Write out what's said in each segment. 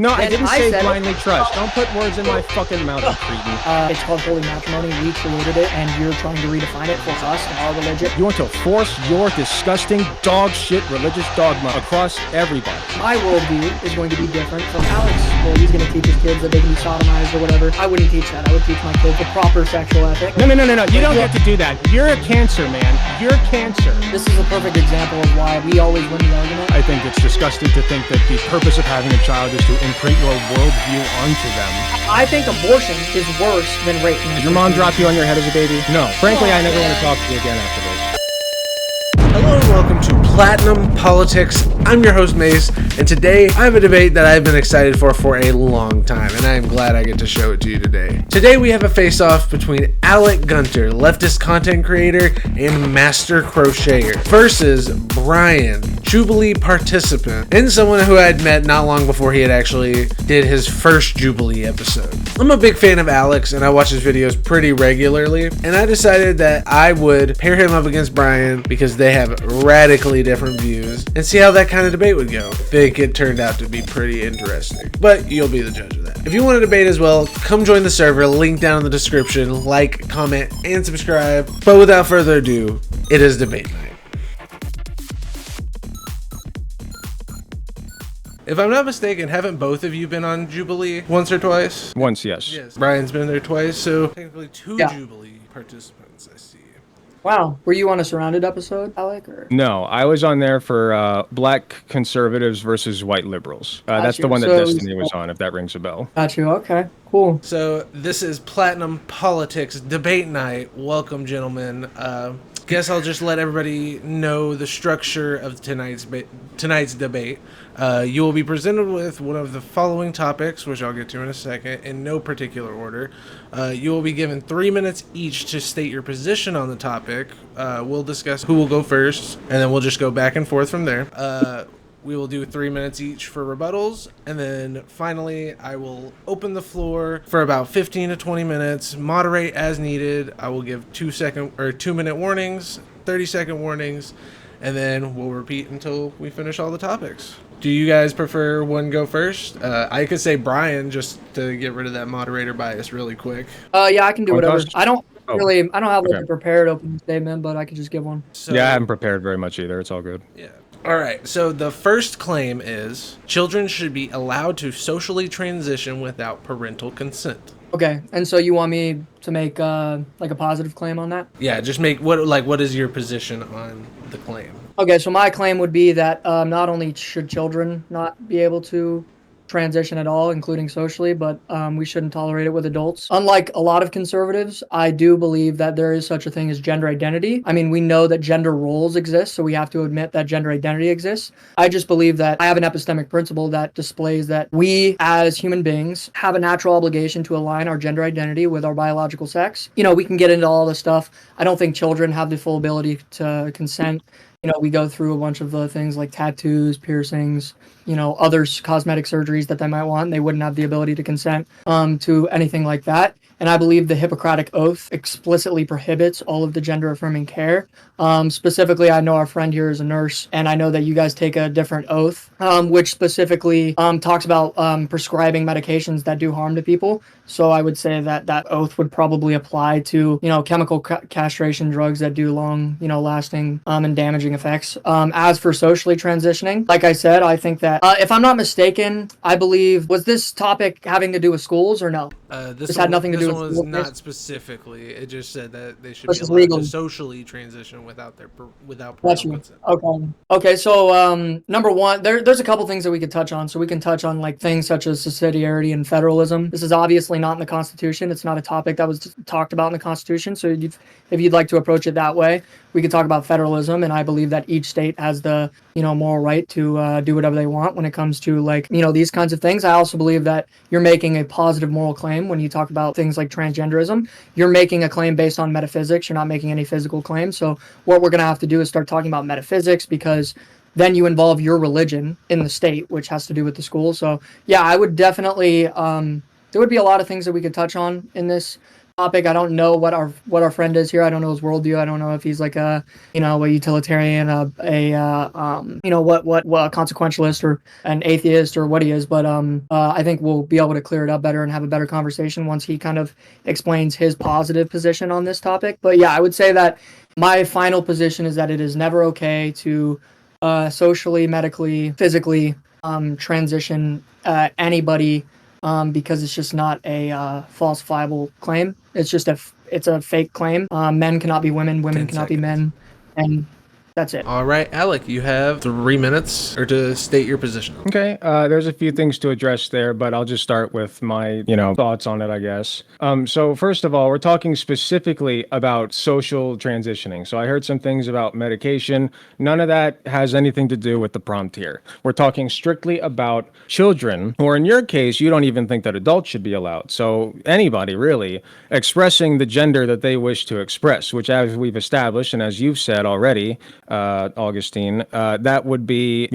No, I And didn't I say said it. blindly trust. Don't put words in my fucking mouth, you cretin. It's called holy matrimony. We created it, and you're trying to redefine it for us and our religion. You want to force your disgusting dog shit religious dogma across everybody. My worldview is going to be different from Alex. Well, he's going to teach his kids that they can be sodomized or whatever. I wouldn't teach that. I would teach my kids the proper sexual ethic. No. You don't get to do that. You're a cancer, man. You're cancer. This is a perfect example of why we always win the argument. I think it's disgusting to think that the purpose of having a child is to imprint your worldview onto them. I think abortion is worse than rape. Did your mom drop you on your head as a baby? No. Frankly, I never want to talk to you again after this. Hello and welcome to Platinum Politics. I'm your host Mace, and today I have a debate that I've been excited for a long time, and I am glad I get to show it to you today. Today we have a face-off between Alec Gunter, leftist content creator and master crocheter, versus Bryan, Jubilee participant, and someone who I'd met not long before he had actually did his first Jubilee episode. I'm a big fan of Alex, and I watch his videos pretty regularly, and I decided that I would pair him up against Bryan because they have radically different views, and see how that kind of debate would go. I think it turned out to be pretty interesting, but you'll be the judge of that. If you want to debate as well, come join the server, link down in the description, like, comment, and subscribe. But without further ado, it is debate night. If I'm not mistaken, haven't both of you been on Jubilee once or twice? Once, yes. Yes. Bryan's been there twice, so technically two Yeah. Jubilee participants, I see. Wow. Were you on a Surrounded episode, Alec? Or? No, I was on there for black conservatives versus white liberals. That's Gotcha. the one that So- Destiny was on, if that rings a bell. Got you. Okay. Cool. So this is Platinum Politics debate night. Welcome, gentlemen. Guess I'll just let everybody know the structure of tonight's debate. You will be presented with one of the following topics, which I'll get to in a second, in no particular order. You will be given 3 minutes each to state your position on the topic. We'll discuss who will go first, and then we'll just go back and forth from there. We will do 3 minutes each for rebuttals, and then finally I will open the floor for about 15 to 20 minutes, moderate as needed. I will give 2-minute warnings, 30-second warnings, and then we'll repeat until we finish all the topics. Do you guys prefer one go first? I could say Bryan just to get rid of that moderator bias really quick. Yeah, I can do whatever. Contest? I don't have like Okay. a prepared opening statement, but I could just give one. So, Yeah, I haven't prepared very much either. It's all good. Yeah. All right. So the first claim is children should be allowed to socially transition without parental consent. Okay. And so you want me to make like a positive claim on that? Yeah. Just make what is your position on the claim? Okay. So my claim would be that not only should children not be able to transition at all, including socially, but we shouldn't tolerate it with adults. Unlike a lot of conservatives, I do believe that there is such a thing as gender identity. I mean, we know that gender roles exist, so we have to admit that gender identity exists. I just believe that I have an epistemic principle that displays that we as human beings have a natural obligation to align our gender identity with our biological sex. You know, we can get into all this stuff. I don't think children have the full ability to consent. You know, we go through a bunch of the things like tattoos, piercings, you know, other cosmetic surgeries that they might want. They wouldn't have the ability to consent to anything like that. And I believe the Hippocratic Oath explicitly prohibits all of the gender-affirming care. Specifically, I know our friend here is a nurse, and I know that you guys take a different oath, which specifically talks about prescribing medications that do harm to people. So I would say that that oath would probably apply to, you know, chemical castration drugs that do long, you know, lasting and damaging effects. As for socially transitioning, like I said, I think that if I'm not mistaken, I believe, was this topic having to do with schools or no? This had nothing to do This with one was school not case? specifically. It just said that they should This be is allowed legal. to socially transition without Got parental you. consent. Okay. So number one, there's a couple things that we could touch on. So we can touch on like things such as subsidiarity and federalism. This is obviously not in the Constitution. It's not a topic that was talked about in the Constitution. So if you'd like to approach it that way, we could talk about federalism. And I believe that each state has the, you know, moral right to do whatever they want when it comes to like, you know, these kinds of things. I also believe that you're making a positive moral claim when you talk about things like transgenderism. You're making a claim based on metaphysics. You're not making any physical claim. So what we're going to have to do is start talking about metaphysics, because then you involve your religion in the state, which has to do with the school. So yeah, I would definitely, there would be a lot of things that we could touch on in this. topic. I don't know what our friend is here. I don't know his worldview. I don't know if he's like a utilitarian, what consequentialist or an atheist or what he is. But I think we'll be able to clear it up better and have a better conversation once he kind of explains his positive position on this topic. But yeah, I would say that my final position is that it is never okay to socially, medically, physically transition anybody because it's just not a falsifiable claim. It's just it's a fake claim. Men cannot be women, women cannot be men, and that's it. All right, Alec, you have 3 minutes to state your position. Okay, there's a few things to address there, but I'll just start with my, thoughts on it, I guess. So first of all, we're talking specifically about social transitioning. So I heard some things about medication. None of that has anything to do with the prompt here. We're talking strictly about children, or in your case, you don't even think that adults should be allowed. So anybody really expressing the gender that they wish to express, which as we've established, and as you've said already, Augustine, that would be,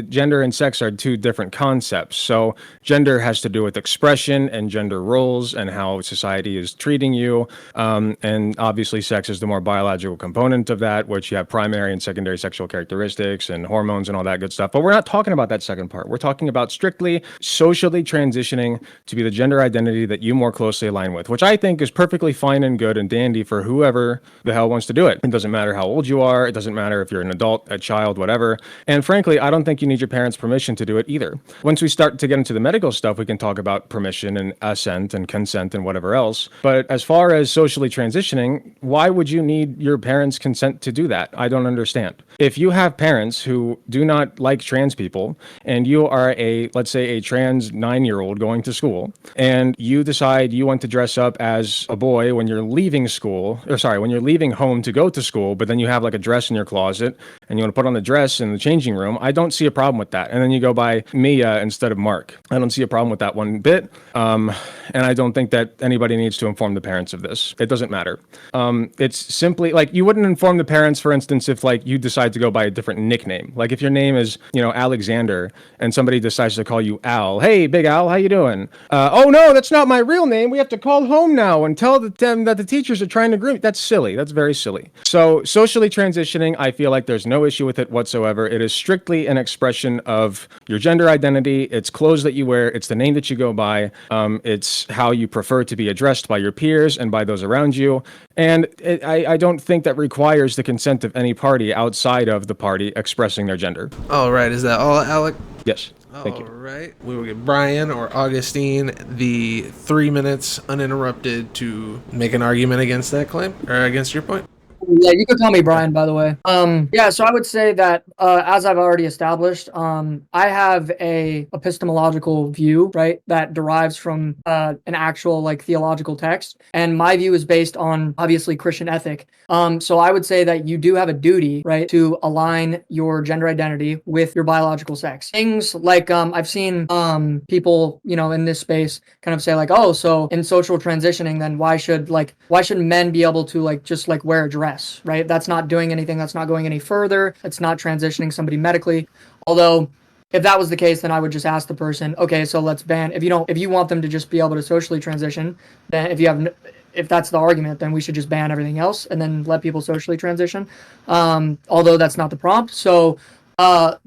gender and sex are two different concepts. So gender has to do with expression and gender roles and how society is treating you. And obviously sex is the more biological component of that, which you have primary and secondary sexual characteristics and hormones and all that good stuff. But we're not talking about that second part. We're talking about strictly socially transitioning to be the gender identity that you more closely align with, which I think is perfectly fine and good and dandy for whoever the hell wants to do it. It doesn't matter how old you are. It doesn't matter if you're an adult, a child, whatever. And frankly, I don't think you need your parents' permission to do it either. Once we start to get into the medical stuff, we can talk about permission and assent and consent and whatever else. But as far as socially transitioning, why would you need your parents' consent to do that? I don't understand. If you have parents who do not like trans people and you are let's say a trans 9-year-old going to school and you decide you want to dress up as a boy when you're leaving when you're leaving home to go to school, but then you have like a dress in your closet and you want to put on the dress in the changing room, I don't see a problem with that. And then you go by Mia instead of Mark. I don't see a problem with that one bit. And I don't think that anybody needs to inform the parents of this. It doesn't matter. It's simply like you wouldn't inform the parents, for instance, if like you decide to go by a different nickname. Like if your name is, Alexander and somebody decides to call you Al. Hey, Big Al, how you doing? Oh no, that's not my real name. We have to call home now and tell them that the teachers are trying to groom. That's silly. That's very silly. So socially transitioning, I feel like there's no issue with it whatsoever. It is strictly an expression of your gender identity. It's clothes that you wear. It's the name that you go by. It's how you prefer to be addressed by your peers and by those around you. And I don't think that requires the consent of any party outside of the party expressing their gender. All right, is that all, Alec? Yes. Thank you. All right. We will give Bryan or Augustine the 3 minutes uninterrupted to make an argument against that claim or against your point. Yeah, you could call me Bryan, by the way. Yeah, so I would say that as I've already established, I have a epistemological view, right, that derives from an actual like theological text, and my view is based on obviously Christian ethic. So I would say that you do have a duty, right, to align your gender identity with your biological sex. Things like I've seen people, in this space kind of say like, oh, so in social transitioning, then why should men be able to like just like wear a dress? Right? That's not doing anything. That's not going any further. It's not transitioning somebody medically. Although, if that was the case, then I would just ask the person, okay, so let's ban. If you want them to just be able to socially transition, then if that's the argument, then we should just ban everything else and then let people socially transition. Although that's not the prompt. So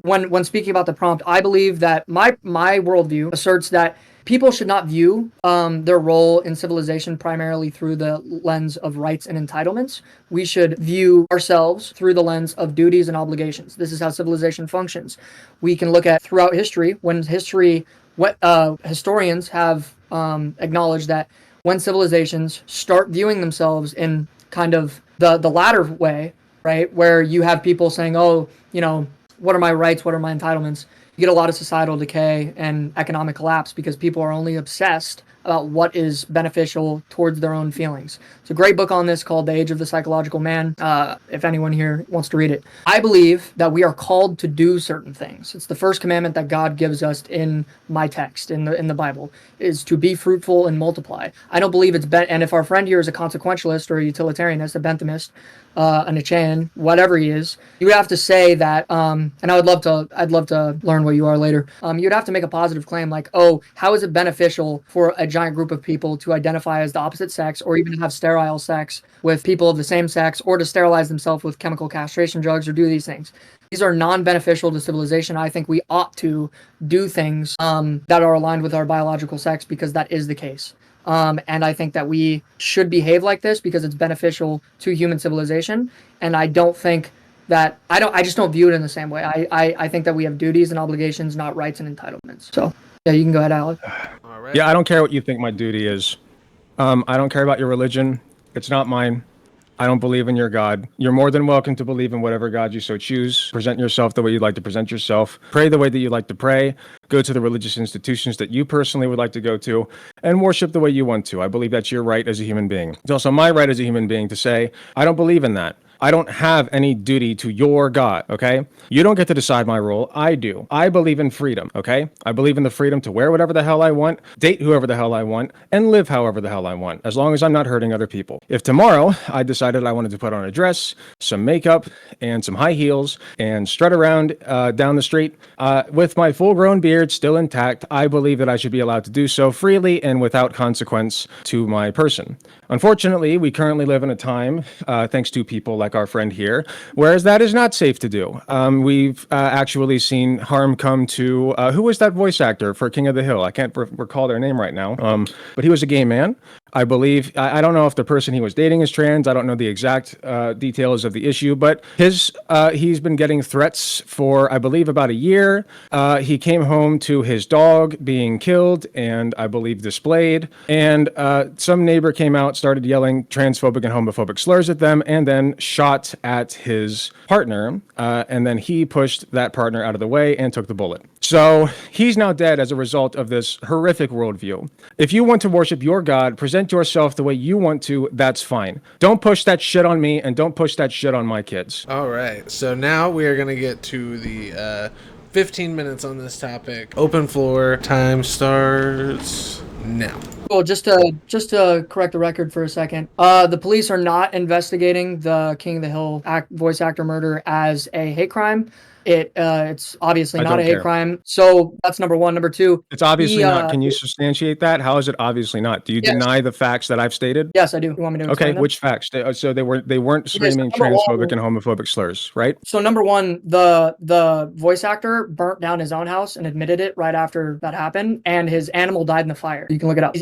when speaking about the prompt, I believe that my worldview asserts that people should not view their role in civilization primarily through the lens of rights and entitlements. We should view ourselves through the lens of duties and obligations. This is how civilization functions. We can look at throughout history, historians have acknowledged that when civilizations start viewing themselves in kind of the latter way, right, where you have people saying, oh, what are my rights? What are my entitlements? You get a lot of societal decay and economic collapse because people are only obsessed about what is beneficial towards their own feelings. It's a great book on this called The Age of the Psychological Man, if anyone here wants to read it. I believe that we are called to do certain things. It's the first commandment that God gives us in my text, in the Bible, is to be fruitful and multiply. I don't believe it's and if our friend here is a consequentialist or a utilitarianist, a Benthamist, a Nietzschean, whatever he is, you would have to say that, and I'd love to learn what you are later. You'd have to make a positive claim like, oh, how is it beneficial for a giant group of people to identify as the opposite sex or even have sterile sex with people of the same sex or to sterilize themselves with chemical castration drugs or do these things. These are non-beneficial to civilization. I think we ought to do things that are aligned with our biological sex because that is the case. And I think that we should behave like this because it's beneficial to human civilization. And I don't think that I just don't view it in the same way. I think that we have duties and obligations, not rights and entitlements. So yeah, you can go ahead, Alec. All right. Yeah, I don't care what you think my duty is. I don't care about your religion. It's not mine. I don't believe in your God. You're more than welcome to believe in whatever God you so choose. Present yourself the way you'd like to present yourself. Pray the way that you like to pray. Go to the religious institutions that you personally would like to go to and worship the way you want to. I believe that's your right as a human being. It's also my right as a human being to say, I don't believe in that. I don't have any duty to your God, okay? You don't get to decide my role. I do. I believe in freedom, okay? I believe in the freedom to wear whatever the hell I want, date whoever the hell I want, and live however the hell I want, as long as I'm not hurting other people. If tomorrow I decided I wanted to put on a dress, some makeup, and some high heels, and strut around down the street with my full-grown beard still intact, I believe that I should be allowed to do so freely and without consequence to my person. Unfortunately, we currently live in a time, thanks to people like our friend here, whereas that is not safe to do. We've actually seen harm come to, who was that voice actor for King of the Hill? I can't recall their name right now, but he was a gay man. I believe, I don't know if the person he was dating is trans. I don't know the exact details of the issue, but he's been getting threats for, I believe, about a year. He came home to his dog being killed and I believe displayed. And some neighbor came out, started yelling transphobic and homophobic slurs at them, and then shot at his partner. And then he pushed that partner out of the way and took the bullet. So he's now dead as a result of this horrific worldview. If you want to worship your God, present yourself the way you want to, that's fine. Don't push that shit on me and don't push that shit on my kids. All right. So now we are going to get to the 15 minutes on this topic. Open floor. Time starts now. Well, just to correct the record for a second, the police are not investigating the King of the Hill voice actor murder as a hate crime. It's obviously not a hate crime. So that's number one. Number two, it's obviously not. Can you substantiate that? How is it obviously not? Do you deny the facts that I've stated? Yes, I do. You want me to explain them? Which facts? So they weren't screaming transphobic and homophobic slurs, right? So number one, the voice actor burnt down his own house and admitted it right after that happened, and his animal died in the fire. You can look it up.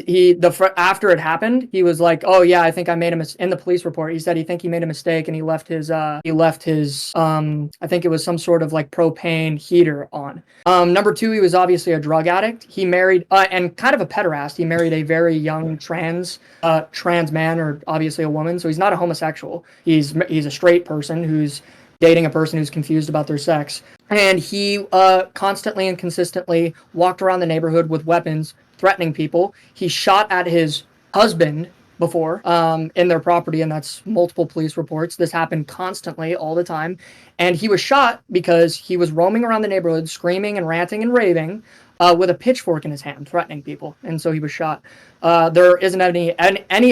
After it happened, he was like, "Oh yeah, I think I made a mistake." In the police report, he said he made a mistake and he left his I think it was some sort of like propane heater on. Number two, he was obviously a drug addict. He married and kind of a pederast. He married a very young trans man, or obviously a woman. So he's not a homosexual. He's a straight person who's dating a person who's confused about their sex. And he constantly and consistently walked around the neighborhood with weapons, threatening people. He shot at his husband before in their property, and that's multiple police reports. This happened constantly all the time, and he was shot because he was roaming around the neighborhood screaming and ranting and raving with a pitchfork in his hand, threatening people, and so he was shot. There isn't any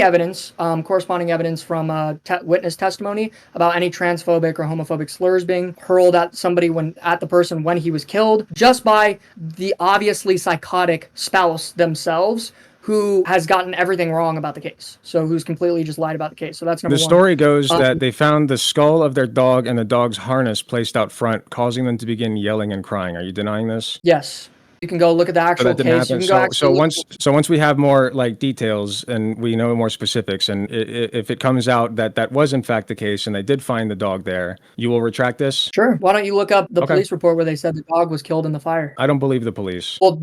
evidence, corresponding evidence from witness testimony about any transphobic or homophobic slurs being hurled at the person when he was killed, just by the obviously psychotic spouse themselves, who has gotten everything wrong about the case. So who's completely just lied about the case. So that's number one. The story goes that they found the skull of their dog and the dog's harness placed out front, causing them to begin yelling and crying. Are you denying this? Yes. You can go look at the actual case. You can so once we have more like details and we know more specifics, and if it comes out that was in fact the case and they did find the dog there, you will retract this? Sure. Why don't you look up the police report where they said the dog was killed in the fire? I don't believe the police. Well,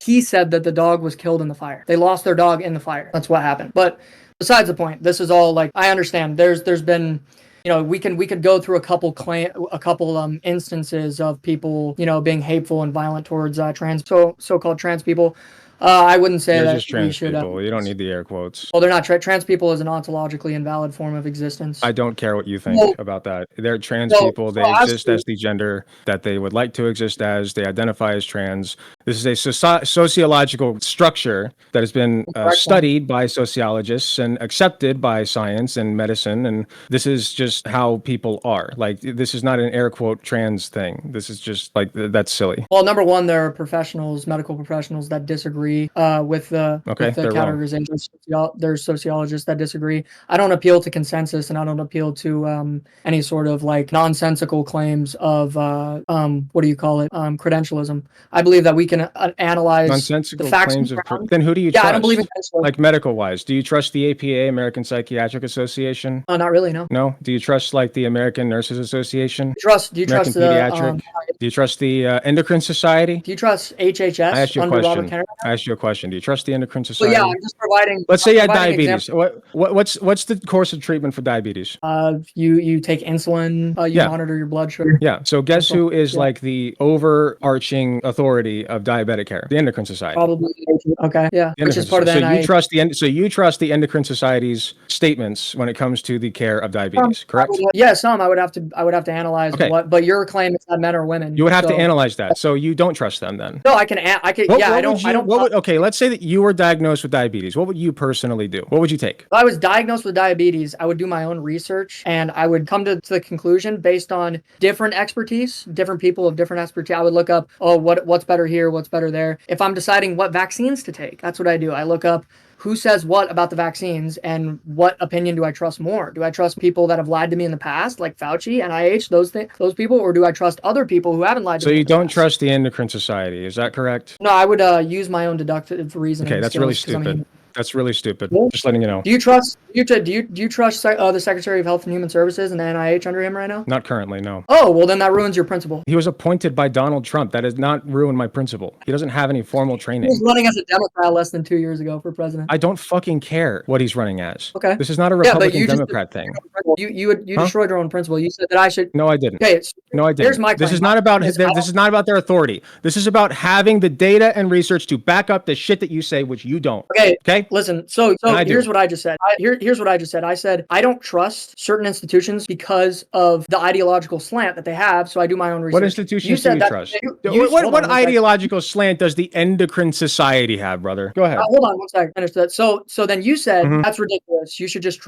he said that the dog was killed in the fire. They lost their dog in the fire. That's what happened. But besides the point, this is all like, I understand. There's been, we could go through a couple instances of people, being hateful and violent towards so-called trans people. I wouldn't say that just trans people. You don't need the air quotes. Well, they're not trans people is an ontologically invalid form of existence. I don't care what you think about that. They're trans people. They exist as the gender that they would like to exist as. They identify as trans. This is a sociological structure that has been studied by sociologists and accepted by science and medicine. And this is just how people are. Like, this is not an air quote trans thing. This is just like, that's silly. Well, number one, there are medical professionals that disagree disagree with the they're wrong. categorization. There's sociologists that disagree. I don't appeal to consensus, and I don't appeal to any sort of like nonsensical claims of what do you call it? Credentialism. I believe that we can analyze Nonsensical the facts. claims of then who do you Yeah, trust? I don't believe in credentialism. Like medical wise, do you trust the APA, American Psychiatric Association? Not really. No. No. Do you trust like the American Nurses Association? Do you American trust the Pediatric? Do you trust the Endocrine Society? Do you trust HHS I asked you a under Robert question. Kennedy? I asked you a question. Do you trust the Endocrine Well, Society? yeah, I'm just providing. Let's say you had providing diabetes. What's the course of treatment for diabetes? You take insulin. You Yeah. monitor your blood sugar. Yeah. So guess who is Yeah. like the overarching authority of diabetic care? The Endocrine Society. Probably. Okay. Yeah. The Which is Endocrine part of the Society. NIH. So you trust the Endocrine Society's statements when it comes to the care of diabetes, correct? Yeah, some I would have to analyze Okay. but your claim is that men or women. You would have to so- analyze that. So you don't trust them then. No, I can. Okay, let's say that you were diagnosed with diabetes. What would you personally do? What would you take? If I was diagnosed with diabetes, I would do my own research and I would come to the conclusion based on different expertise, different people of different expertise. I would look up, what's better here, what's better there. If I'm deciding what vaccines to take, that's what I do. I look up who says what about the vaccines and what opinion do I trust more? Do I trust people that have lied to me in the past, like Fauci, NIH, those people, or do I trust other people who haven't lied to me? So you in the don't past? trust the Endocrine Society, is that correct? No, I would use my own deductive reasoning. Okay, that's really skills, 'cause, I stupid. mean, That's really stupid. Well, Just letting you know. do you trust the Secretary of Health and Human Services and the NIH under him right now? Not currently, no. Oh, well then that ruins your principle. He was appointed by Donald Trump. That does not ruin my principle. He doesn't have any formal He training. was running as a Democrat less than 2 years ago for president. I don't fucking care what he's running as. Okay. This is not a Yeah, but Republican you just- Democrat thing. You Huh? destroyed your own principle. You said that I should. No, I didn't. Okay, No, I didn't. Here's my This claim. is not about Is this is not about their authority. This is about having the data and research to back up the shit that you say, which you don't. Okay. Okay? Listen. So And I do. here's what I just said. Here's what I just said. I said I don't trust certain institutions because of the ideological slant that they have. So I do my own research. What institutions do you trust? Hold What on one ideological slant does the Endocrine Society have, brother? Go ahead. Hold on one second. Finish that. So then you said Mhm. that's ridiculous. You should just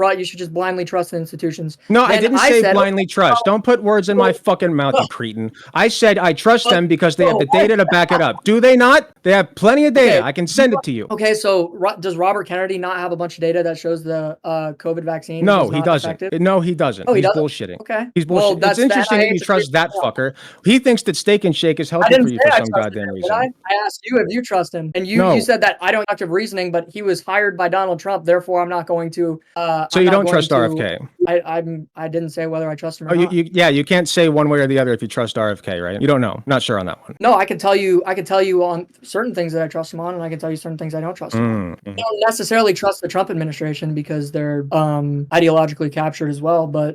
blindly trust the institutions. No, I Then didn't say said- blindly trust. Don't put words in my fucking mouth, you cretin. I said I trust them because they have the data to back it up. Do they not? They have plenty of data. Okay. I can send it to you. Okay, so does Robert Kennedy not have a bunch of data that shows the COVID vaccine? No, is he not doesn't. effective? No, he doesn't. Oh, he He's doesn't? bullshitting. Okay. He's Well, bullshitting. that's It's interesting that NIH you trust that agrees. fucker. He thinks that Steak and Shake is I healthy didn't for you say for I some trusted goddamn him, did reason. I asked you if you trust him, and you No. said that I don't deductive reasoning, but he was hired by Donald Trump, therefore I'm not going to. So you don't trust RFK? I didn't say whether I trust him or Oh, not. you can't say one way or the other if you trust RFK, right? You don't know. Not sure on that one. No, I can tell you on certain things that I trust him on, and I can tell you certain things I don't trust him on. I don't necessarily trust the Trump administration because they're ideologically captured as well. But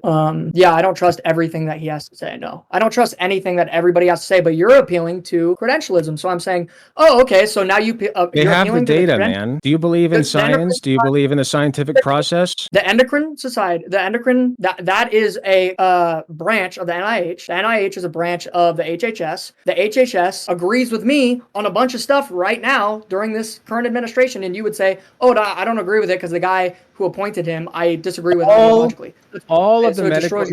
yeah, I don't trust everything that he has to say. No, I don't trust anything that everybody has to say. But you're appealing to credentialism, so I'm saying, oh, okay, so now They you're have the appealing to data, creden- man. Do you believe in The endocrine science? Do you believe in the scientific process? The endocrine society, that is a branch of the NIH. The NIH is a branch of the HHS. The HHS agrees with me on a bunch of stuff right now during this current administration, and you would say, "Oh, no, I don't agree with it because the guy who appointed him, I disagree with ideologically." All of So the it medical, destroys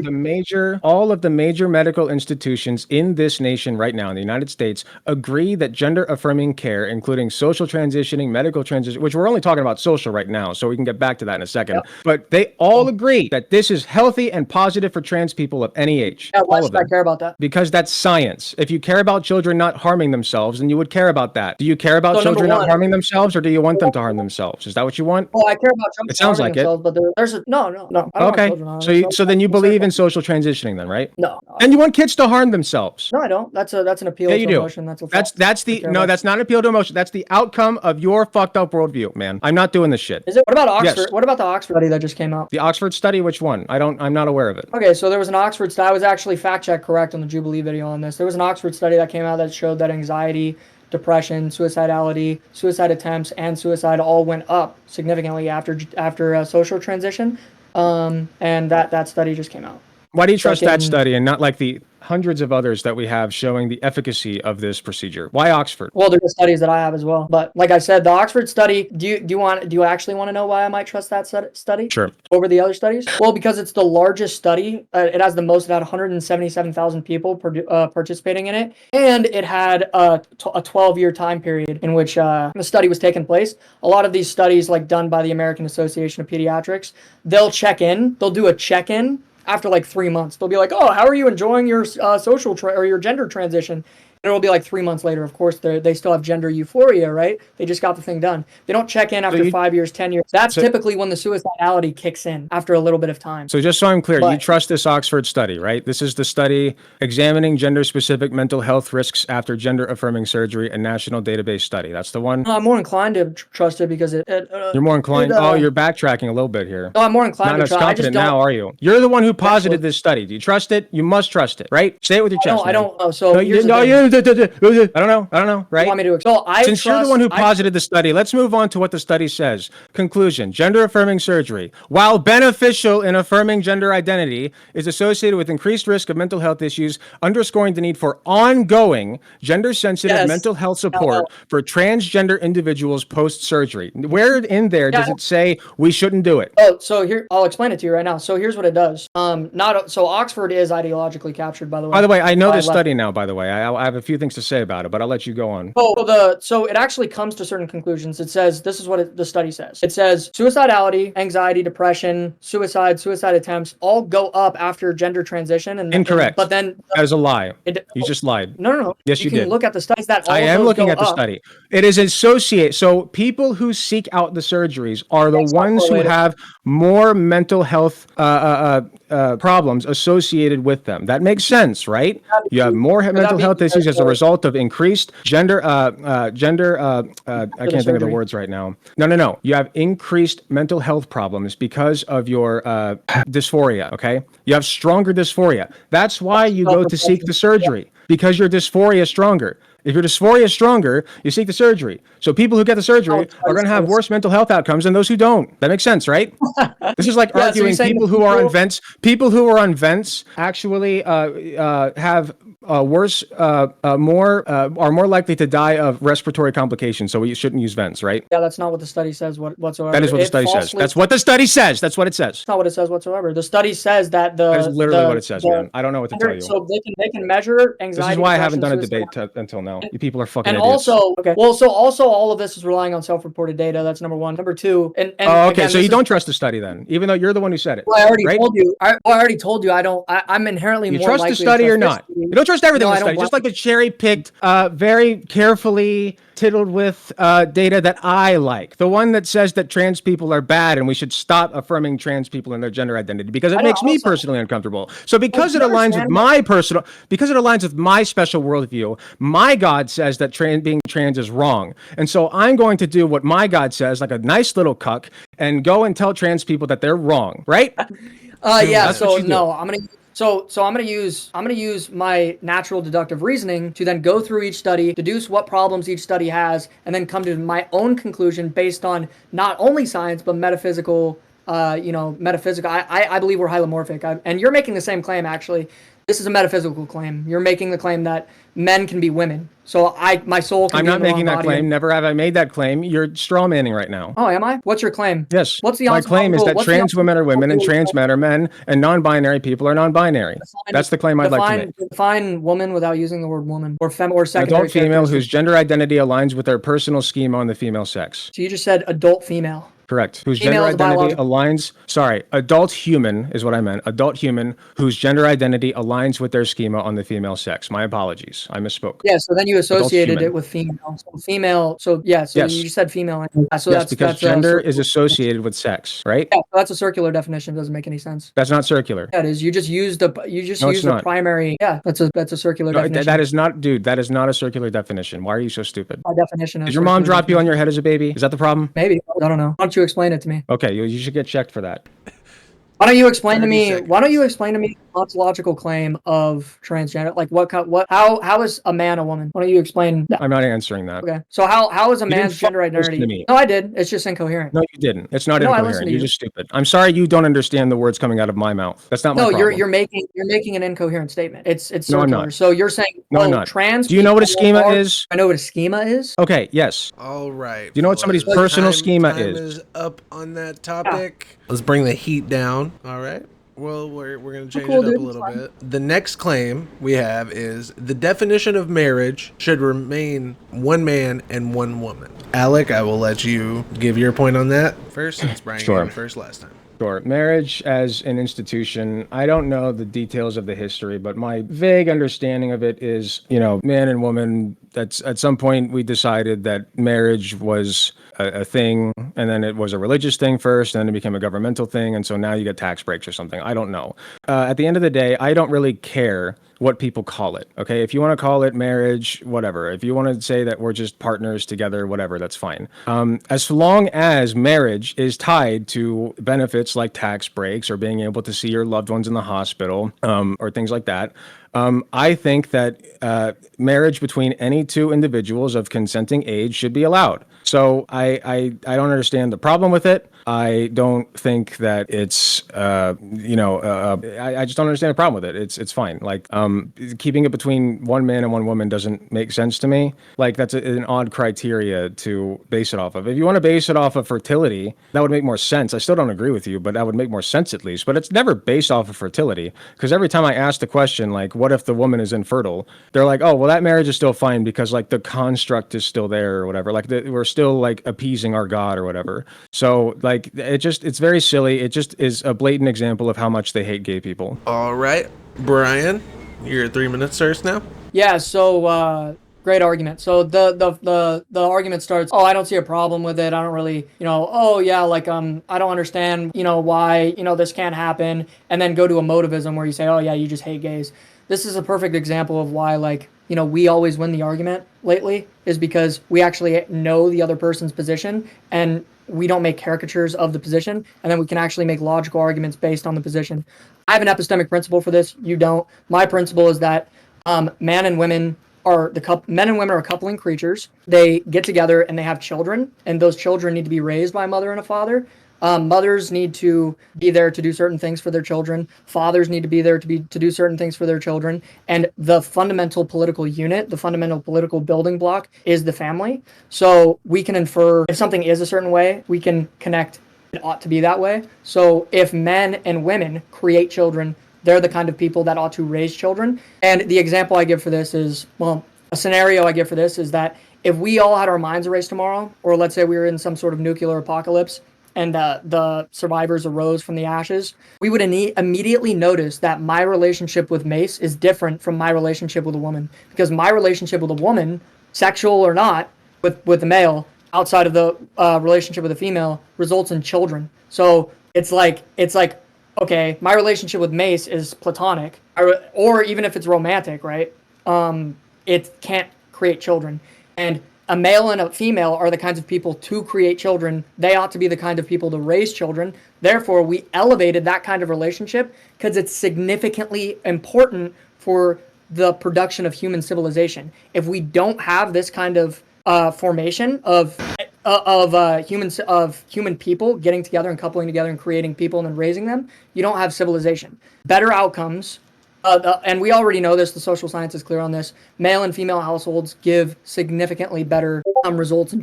you. all of the major medical institutions in this nation right now in the United States agree that gender-affirming care, including social transitioning, medical transition, which we're only talking about social right now, so we can get back to that in a second. Yep. But they all agree that this is healthy and positive for trans people of any age. Yeah, why all of should I them. care about that? Because that's science. If you care about children not harming themselves, then you would care about that. Do you care about So, number children not one- harming themselves, or do you want them to harm themselves? Is that what you want? Oh, I care about children It sounds harming like it. themselves, but there's a, no. I don't want Okay. children harming So themselves. then you believe in social transitioning then, right? No, And you want kids to harm themselves. no, I don't. That's an appeal Yeah, to you do. emotion. That's That's that's not an appeal to emotion. That's the outcome of your fucked up worldview, man. I'm not doing this shit. Is it? What about Oxford? Yes. What about the Oxford study that just came out? The Oxford study, which one? I'm not aware of it. Okay, so there was an Oxford study. I was actually fact check correct on the Jubilee video on this. There was an Oxford study that came out that showed that anxiety, depression, suicidality, suicide attempts, and suicide all went up significantly after social transition. And that study just came out. Why do you trust that Second- study and not like the hundreds of others that we have showing the efficacy of this procedure. Why Oxford? Well, there's studies that I have as well. But like I said, the Oxford study, do you actually want to know why I might trust that study? Sure. Over the other studies? Well, because it's the largest study. It has the most, it had 177,000 people participating in it. And it had a 12-year time period in which the study was taking place. A lot of these studies, like done by the American Association of Pediatrics, they'll do a check-in after like 3 months. They'll be like, oh, how are you enjoying your or your gender transition? And it'll be like 3 months later. Of course, they still have gender euphoria, right? They just got the thing done. They don't check in after 5 years, 10 years. That's typically when the suicidality kicks in after a little bit of time. So just so I'm clear, you trust this Oxford study, right? This is the study examining gender-specific mental health risks after gender-affirming surgery, a national database study. That's the one? I'm more inclined to trust it because You're more inclined? You're backtracking a little bit here. No, I'm more inclined to trust it. Not as confident now, are you? You're the one who posited this study. Do you trust it? You must trust it, right? Say it with your chest. I don't know. So I don't know, right? You want me to, Since you're the one who posited the study, let's move on to what the study says. Conclusion: gender-affirming surgery, while beneficial in affirming gender identity, is associated with increased risk of mental health issues, underscoring the need for ongoing gender-sensitive mental health support for transgender individuals post-surgery. Where in there does it say we shouldn't do it? Oh, so here, I'll explain it to you right now. So here's what it does. So Oxford is ideologically captured, by the way. By the way, I know this study now, by the way. I have a few things to say about it, but I'll let you go on. So it actually comes to certain conclusions. It says, this is what the study says. It says suicidality, anxiety, depression, suicide attempts all go up after gender transition. And incorrect. But then that is a lie. You just lied. No. Yes, you did. You can look at the studies that all I am looking at the up. study. It is associated. So people who seek out the surgeries are the ones who have more mental health problems associated with them. That makes sense, right? You have more mental health issues as a result of increased gender. I can't think of the words right now. No. You have increased mental health problems because of your dysphoria. Okay, you have stronger dysphoria. That's why you go to seek the surgery, because your dysphoria is stronger. If your dysphoria is stronger, you seek the surgery. So people who get the surgery are going to have worse mental health outcomes than those who don't. That makes sense, right? This is like arguing people who are on vents. People who are on vents actually have worse, are more likely to die of respiratory complications. So we shouldn't use vents, right? Yeah, that's not what the study says whatsoever. That is what the study says. That's what the study says. That's what it says. That's not what it says whatsoever. The study says that that is literally what it says, man. I don't know what to tell you. So they can measure anxiety. This is why I haven't done a debate until now. You people are fucking idiots. Also, all of this is relying on self-reported data. That's number one. Number two, again, so you don't trust the study then, even though you're the one who said it. Well, I already told you. I'm inherently more likely to trust the study or not? You don't trust everything in the study. Just like the cherry-picked, very carefully tittled with data that I like. The one that says that trans people are bad and we should stop affirming trans people in their gender identity because it makes me personally uncomfortable. So because it aligns with my special worldview, my God says that being trans is wrong. And so I'm going to do what my God says, like a nice little cuck, and go and tell trans people that they're wrong, right? Yeah. So no, I'm gonna use my natural deductive reasoning to then go through each study, deduce what problems each study has, and then come to my own conclusion based on not only science but metaphysical. I believe we're hylomorphic, and you're making the same claim actually. This is a metaphysical claim. You're making the claim that men can be women. So my soul can be in the wrong body. I'm not making that claim. Never have I made that claim. You're straw manning right now. Oh, am I? What's your claim? Yes. My claim is that trans women are women and trans men are men and non-binary people are non-binary. That's the claim I'd like to make. Define woman without using the word woman or secondary. Adult female whose gender identity aligns with their personal schema on the female sex. So you just said adult female. Correct. Whose gender identity aligns. Sorry, adult human is what I meant. Adult human whose gender identity aligns with their schema on the female sex. My apologies. I misspoke. Yeah. So then you associated it with female. So female. So yeah. So you just said female. So yes, because gender is associated with sex, right? Yeah. That's a circular definition. It doesn't make any sense. That's not circular. That is. You just use the primary. Yeah. That's a circular definition. That is not, dude. That is not a circular definition. Why are you so stupid? My definition. Did your mom drop you on your head as a baby? Is that the problem? Maybe. I don't know. Why don't you explain it to me? Okay, you should get checked for that. Why don't you explain to me ontological claim of transgender? Like how is a man a woman? Why don't you explain that? I'm not answering that. Okay. So how is a You didn't man's gender fucking listen to identity? me. No, I did. It's just incoherent. No, you didn't. It's not No, I incoherent. listened to You're you. just stupid. I'm sorry you don't understand the words coming out of my mouth. That's not my No, problem. you're making an incoherent statement. It's No, I'm circular. not. So you're saying, No, I'm oh, not. trans Do you know what a people schema are- is? I know what a schema is. Okay, yes. All right. Do you know what somebody's fellas. personal schema Time is? is up on that topic. Let's bring the heat down. All right. Well, we're going to change Cool, it up dude. a little bit. The next claim we have is the definition of marriage should remain one man and one woman. Alec, I will let you give your point on that first, since Bryan Sure. gave it first last time. Sure. Marriage as an institution, I don't know the details of the history, but my vague understanding of it is, man and woman, that's at some point we decided that marriage was a thing, and then it was a religious thing first, and then it became a governmental thing, and so now you get tax breaks or something. I don't know. At the end of the day, I don't really care what people call it. Okay. If you want to call it marriage, whatever. If you want to say that we're just partners together, whatever, that's fine. As long as marriage is tied to benefits like tax breaks or being able to see your loved ones in the hospital, or things like that, I think that marriage between any two individuals of consenting age should be allowed. So I don't understand the problem with it. I don't think that it's I just don't understand the problem with it. It's fine. Like keeping it between one man and one woman doesn't make sense to me. Like that's an odd criteria to base it off of. If you want to base it off of fertility, that would make more sense. I still don't agree with you, but that would make more sense at least. But it's never based off of fertility, because every time I ask the question, like, what if the woman is infertile? They're like, oh, well, that marriage is still fine because like the construct is still there or whatever. Like we're still like appeasing our God or whatever. So like it's very silly. It just is a blatant example of how much they hate gay people. All right. Bryan, your 3 minutes starts now. Yeah. So great argument. So the argument starts, oh, I don't see a problem with it. I don't really, oh yeah, like I don't understand, why, this can't happen, and then go to emotivism where you say, oh yeah, you just hate gays. This is a perfect example of why, like, we always win the argument lately, is because we actually know the other person's position and we don't make caricatures of the position, and then we can actually make logical arguments based on the position. I have an epistemic principle for this. You don't. My principle is that men and women are coupling creatures. They get together and they have children, and those children need to be raised by a mother and a father. Mothers need to be there to do certain things for their children. Fathers need to be there to do certain things for their children. And the fundamental political unit, the fundamental political building block is the family. So we can infer if something is a certain way, we can connect it ought to be that way. So if men and women create children, they're the kind of people that ought to raise children. And the example I give for this is, a scenario I give for this is that if we all had our minds erased tomorrow, or let's say we were in some sort of nuclear apocalypse, and the survivors arose from the ashes, we would immediately notice that my relationship with Mace is different from my relationship with a woman. Because my relationship with a woman, sexual or not, with the male, outside of the relationship with a female, results in children. So it's like, okay, my relationship with Mace is platonic, or even if it's romantic, right? It can't create children. And a male and a female are the kinds of people to create children. They ought to be the kind of people to raise children. Therefore, we elevated that kind of relationship because it's significantly important for the production of human civilization. If we don't have this kind of formation of human people getting together and coupling together and creating people and then raising them, you don't have civilization. Better outcomes. And we already know this, the social science is clear on this. Male and female households give significantly better results in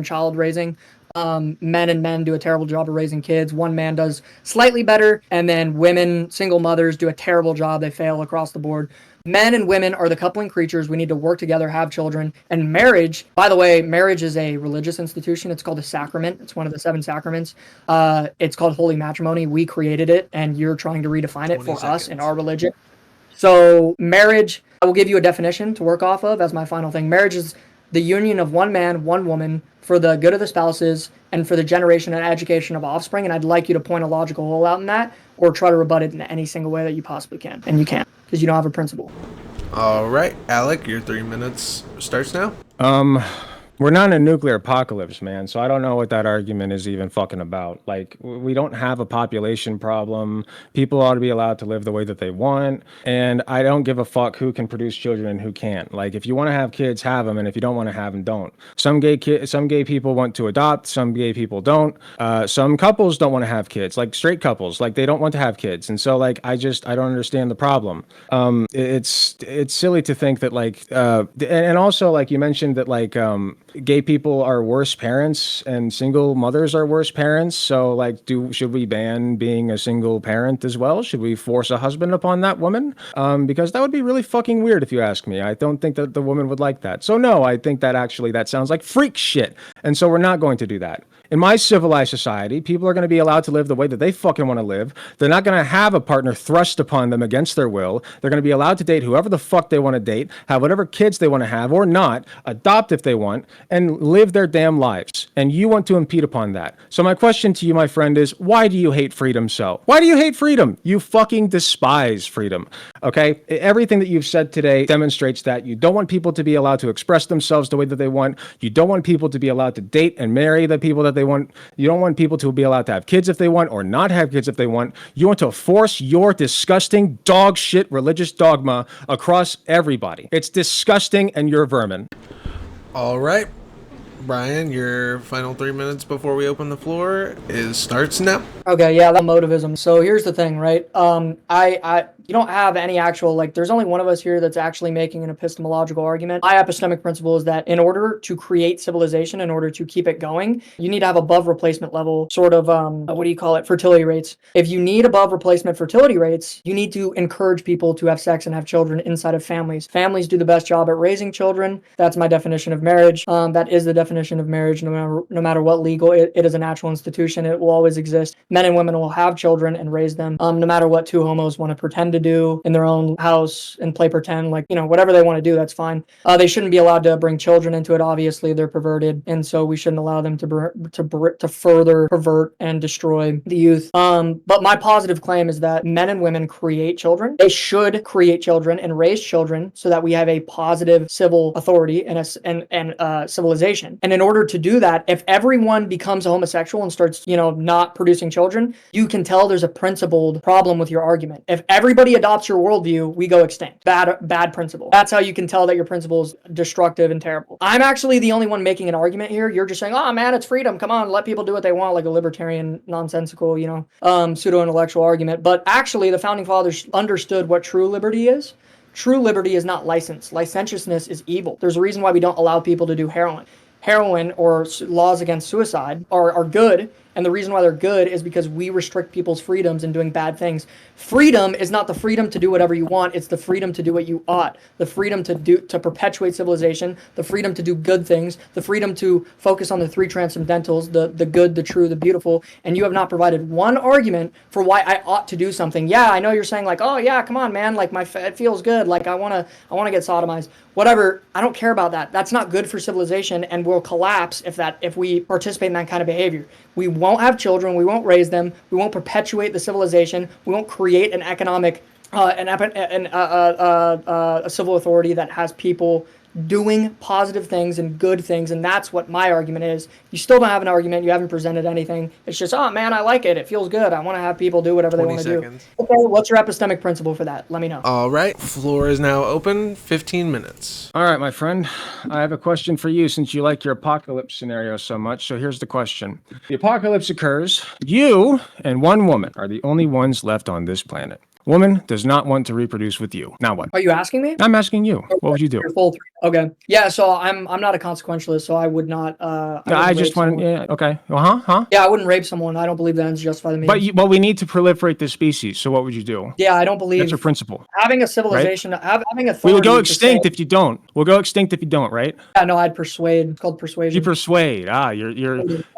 child raising. Men and men do a terrible job of raising kids. One man does slightly better, and then women, single mothers, do a terrible job. They fail across the board. Men and women are the coupling creatures. We need to work together, have children. And marriage, by the way, marriage is a religious institution. It's called a sacrament. It's one of the 7 sacraments. It's called holy matrimony. We created it, and you're trying to redefine it for us in our religion. So marriage, I will give you a definition to work off of as my final thing. Marriage is the union of one man, one woman, for the good of the spouses and for the generation and education of offspring. And I'd like you to point a logical hole out in that, or try to rebut it in any single way that you possibly can. And you can't, because you don't have a principle. All right. Alec, your 3 minutes starts now. We're not in a nuclear apocalypse, man. So I don't know what that argument is even fucking about. Like, we don't have a population problem. People ought to be allowed to live the way that they want. And I don't give a fuck who can produce children and who can't. Like, if you want to have kids, have them. And if you don't want to have them, don't. Some gay people want to adopt. Some gay people don't. Some couples don't want to have kids. Like straight couples, like they don't want to have kids. And so, like, I don't understand the problem. It's silly to think that and also like you mentioned that gay people are worse parents and single mothers are worse parents. So like, should we ban being a single parent as well? Should we force a husband upon that woman? Because that would be really fucking weird if you ask me. I don't think that the woman would like that. So no, I think that actually that sounds like freak shit. And so we're not going to do that. In my civilized society, people are going to be allowed to live the way that they fucking want to live. They're not going to have a partner thrust upon them against their will. They're going to be allowed to date whoever the fuck they want to date, have whatever kids they want to have or not, adopt if they want, and live their damn lives. And you want to impede upon that. So my question to you, my friend, is why do you hate freedom so? Why do you hate freedom? You fucking despise freedom. Okay? Everything that you've said today demonstrates that you don't want people to be allowed to express themselves the way that they want. You don't want people to be allowed to date and marry the people that they want. You don't want people to be allowed to have kids if they want or not have kids if they want. You want to force your disgusting dog shit religious dogma across everybody. It's disgusting and you're vermin. All right, Bryan, your final 3 minutes before we open the floor starts now. Okay, yeah, that motivism. So here's the thing, right? You don't have any actual, there's only one of us here that's actually making an epistemological argument. My epistemic principle is that in order to create civilization, in order to keep it going, you need to have above replacement level fertility rates. If you need above replacement fertility rates, you need to encourage people to have sex and have children inside of families. Families do the best job at raising children. That's my definition of marriage. That is the definition of marriage, no matter what legal. It is a natural institution. It will always exist. Men and women will have children and raise them, no matter what two homos want to pretend to do in their own house and play pretend, whatever they want to do, that's fine. They shouldn't be allowed to bring children into it. Obviously, they're perverted, and so we shouldn't allow them to further pervert and destroy the youth. But my positive claim is that men and women create children. They should create children and raise children so that we have a positive civil authority and civilization. And in order to do that, if everyone becomes a homosexual and starts, not producing children, you can tell there's a principled problem with your argument. If everybody adopts your worldview, we go extinct. Bad principle. That's how you can tell that your principle is destructive and terrible. I'm actually the only one making an argument here. You're just saying, oh man, it's freedom. Come on, let people do what they want, like a libertarian, nonsensical, pseudo-intellectual argument. But actually, the founding fathers understood what true liberty is. True liberty is not license. Licentiousness is evil. There's a reason why we don't allow people to do heroin. Heroin or laws against suicide are good. And the reason why they're good is because we restrict people's freedoms in doing bad things. Freedom is not the freedom to do whatever you want. It's the freedom to do what you ought. The freedom to perpetuate civilization. The freedom to do good things. The freedom to focus on the three transcendentals, the good, the true, the beautiful. And you have not provided one argument for why I ought to do something. Yeah, I know you're saying oh yeah, come on, man. It feels good. I wanna get sodomized. Whatever. I don't care about that. That's not good for civilization, and will collapse if we participate in that kind of behavior. We won't have children. We won't raise them. We won't perpetuate the civilization. We won't create an economic, a civil authority that has people doing positive things and good things, and that's what my argument is. You still don't have an argument. You haven't presented anything. It's just, oh man, I like it. It feels good. I want to have people do whatever they want to do. Okay, what's your epistemic principle for that? Let me know. All right, floor is now open. 15 minutes. All right, my friend, I have a question for you since you like your apocalypse scenario so much. So here's the question. The apocalypse occurs. You and one woman are the only ones left on this planet. Woman does not want to reproduce with you. Now what? Are you asking me? I'm asking you. Okay. What would you do? Okay. Yeah, so I'm not a consequentialist, so I would not I just want yeah, okay. Huh? Yeah, I wouldn't rape someone. I don't believe that ends justified the means. But we need to proliferate this species. So what would you do? Yeah, I don't believe that's your principle. Having a civilization, right? Having authority. We will go extinct if you don't. We'll go extinct if you don't, right? Yeah, no, I'd persuade. It's called persuasion. You persuade.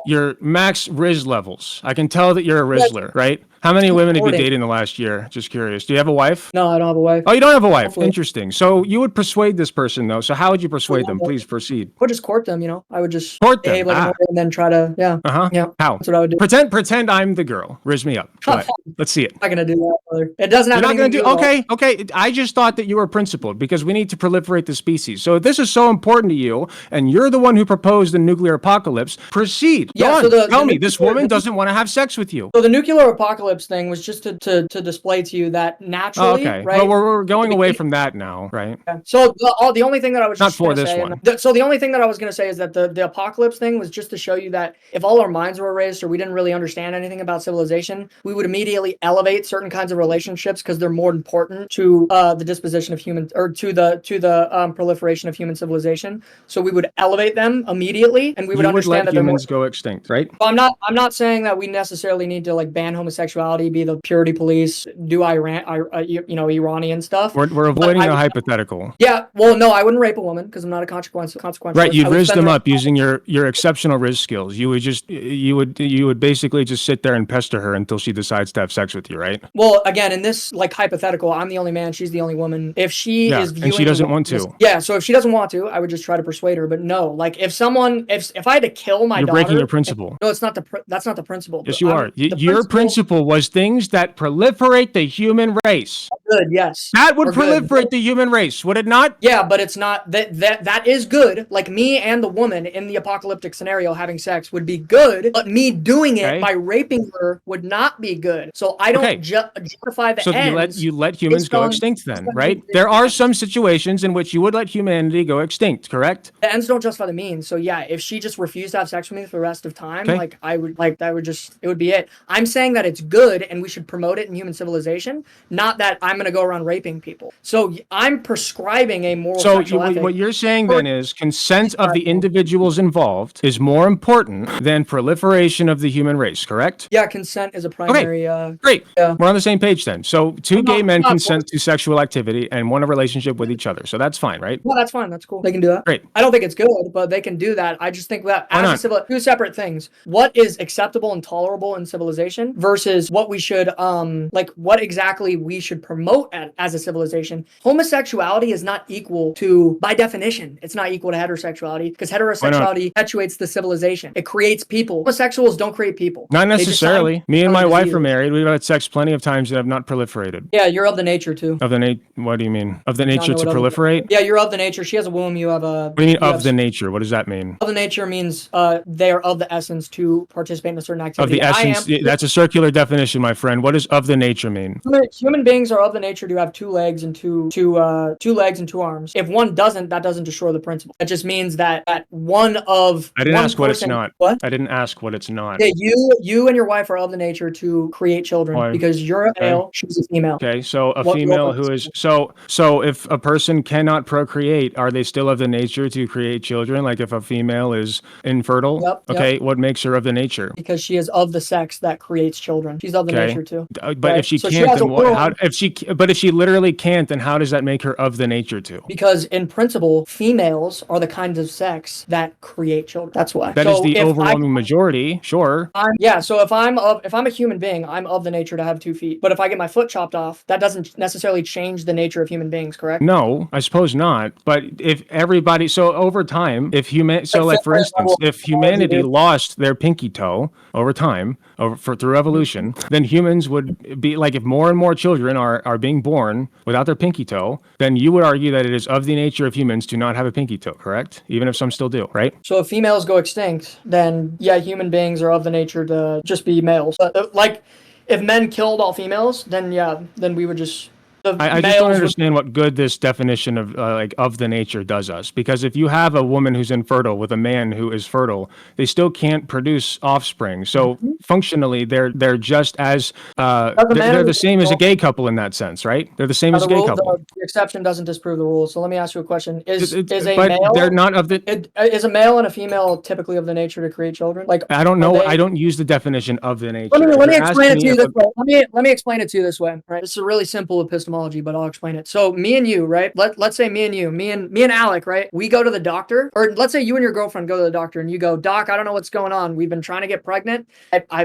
You're max Riz levels. I can tell that you're a Rizzler, right? How many women have you supporting. dated in the last year? Just curious. Do you have a wife? No, I don't have a wife. Oh, you don't have a wife. Hopefully. Interesting. So you would persuade this person, though. So how would you persuade them? Please proceed. I would just court them, I would just Court them. behave like a lawyer and then try to, yeah. Uh-huh. Yeah. How? That's what I would do. Pretend I'm the girl. Riz me up. Go ahead. Let's see it. I'm not gonna do that, brother. It doesn't have You're not going anything to to do. do with Okay. I just thought that you were principled because we need to proliferate the species. So if this is so important to you, and you're the one who proposed the nuclear apocalypse, proceed. Yeah, Go on. so the Tell me, this nuclear- woman doesn't want to have sex with you. So the nuclear apocalypse thing was just to display to you that naturally, Okay. right? Well, we're going away from that now, right? So the only thing that I was Not just for gonna this say, one. so the only thing that I was going to say is that the apocalypse thing was just to show you that if all our minds were erased or we didn't really understand anything about civilization, we would immediately elevate certain kinds of relationships because they're more important to the disposition of human or to the proliferation of human civilization. So we would elevate them immediately, and we would You would understand let that they're more. humans go extinct, right? I'm not saying that we necessarily need to like ban homosexuality, be the purity police, do Iranian stuff. We're avoiding I- the hypothetical. Yeah, well, no, I wouldn't rape a woman because I'm not a consequential. Right, you I would riz spend them the- up using your exceptional riz skills. You would basically just sit there and pester her until she decides to have sex with you, right? Well, again, in this like hypothetical, I'm the only man, she's the only woman. If she Yeah, is and viewing she doesn't the- want to. Yeah, so if she doesn't want to, I would just try to persuade her. But no, like if I had to kill my You're daughter, breaking your principle. No, it's not that's not the principle. Yes, you are. Your principle was things that proliferate the human race. Good, yes. That would We're good. proliferate the human race, would it not? Yeah, but it's not that is good. Like me and the woman in the apocalyptic scenario having sex would be good, but me doing it Okay. by raping her would not be good. So I don't Okay. justify the So ends. you let humans based go on- extinct then, right? There are some situations in which you would let humanity go extinct, correct? The ends don't justify the means. So yeah, if she just refused to have sex with me for the rest of time, Okay. like I would like that would just it would be it. I'm saying that it's good and we should promote it in human civilization, not that I'm gonna go around raping people. So I'm prescribing a moral So sexual ethic. what you're saying then is consent of the individuals involved is more important than proliferation of the human race, correct? Yeah, consent is a primary Great. Yeah. We're on the same page then. So two gay men not consent to sexual activity and want a relationship with each other. So that's fine, right? Well, that's fine. That's cool. They can do that. Great. I don't think it's good, but they can do that. I just think that Why as a not? two separate things. What is acceptable and tolerable in civilization versus what we should like what exactly we should promote as a civilization. Homosexuality is not equal to, by definition, it's not equal to heterosexuality because heterosexuality perpetuates the civilization. It creates people. Homosexuals don't create people. Not They just necessarily. sign Me and my wife diseases. are married. We've had sex plenty of times that have not proliferated. Yeah, you're of the nature too. Of the what do you mean? Of the I don't nature know to what other- proliferate? Yeah, you're of the nature. She has a womb. You have a. What do you mean you of have- the nature? What does that mean? Of the nature means they are of the essence to participate in a certain Of activity. the essence, that's a circular definition, my friend. What does of the nature mean? Human beings are of the nature to have two legs and two legs and two arms. If one doesn't, that doesn't destroy the principle. That just means that one of I didn't one ask what it's person- not. What? I didn't ask what it's not. Yeah, you and your wife are of the nature to create children Why? because you're a male, she's a female. Okay, so a What female role who is- is so if a person cannot procreate, are they still of the nature to create children? Like if a female is infertile, Yep, yep. okay, what makes her of the nature? Because she is of the sex that creates children. She's of the Okay. nature too. But Right. if she So she can't, has then a what? womb. How? But if she literally can't, then how does that make her of the nature to? Because in principle, females are the kinds of sex that create children. That's why. That is the if overwhelming majority. Sure. So if I'm a human being, I'm of the nature to have 2 feet. But if I get my foot chopped off, that doesn't necessarily change the nature of human beings, correct? No, I suppose not. But if everybody, so over time, like for instance, if humanity lost their pinky toe over time, through evolution, then humans would be like, if more and more children are being born without their pinky toe, then you would argue that it is of the nature of humans to not have a pinky toe, correct? Even if some still do, right? So if females go extinct, then yeah, human beings are of the nature to just be males. But like, if men killed all females, then yeah, then we would just. I just don't understand what good this definition of of the nature does us. Because if you have a woman who's infertile with a man who is fertile, they still can't produce offspring. So functionally, they're just as they're the same as a gay couple in that sense, right? They're the same as a gay couple. The exception doesn't disprove the rule. So let me ask you a question: Is a but male? they're not of the. Is a male and a female typically of the nature to create children? Like I don't know. are they- I don't use the definition of the nature. Let me You're explain it asking to you me this if way. Let me explain it to you this way. Right, this is a really simple epistemology. epistemology, but I'll explain it. So me and you, right? Let's say me and you, me and Alec, right? We go to the doctor, or let's say you and your girlfriend go to the doctor and you go, Doc, I don't know what's going on. We've been trying to get pregnant.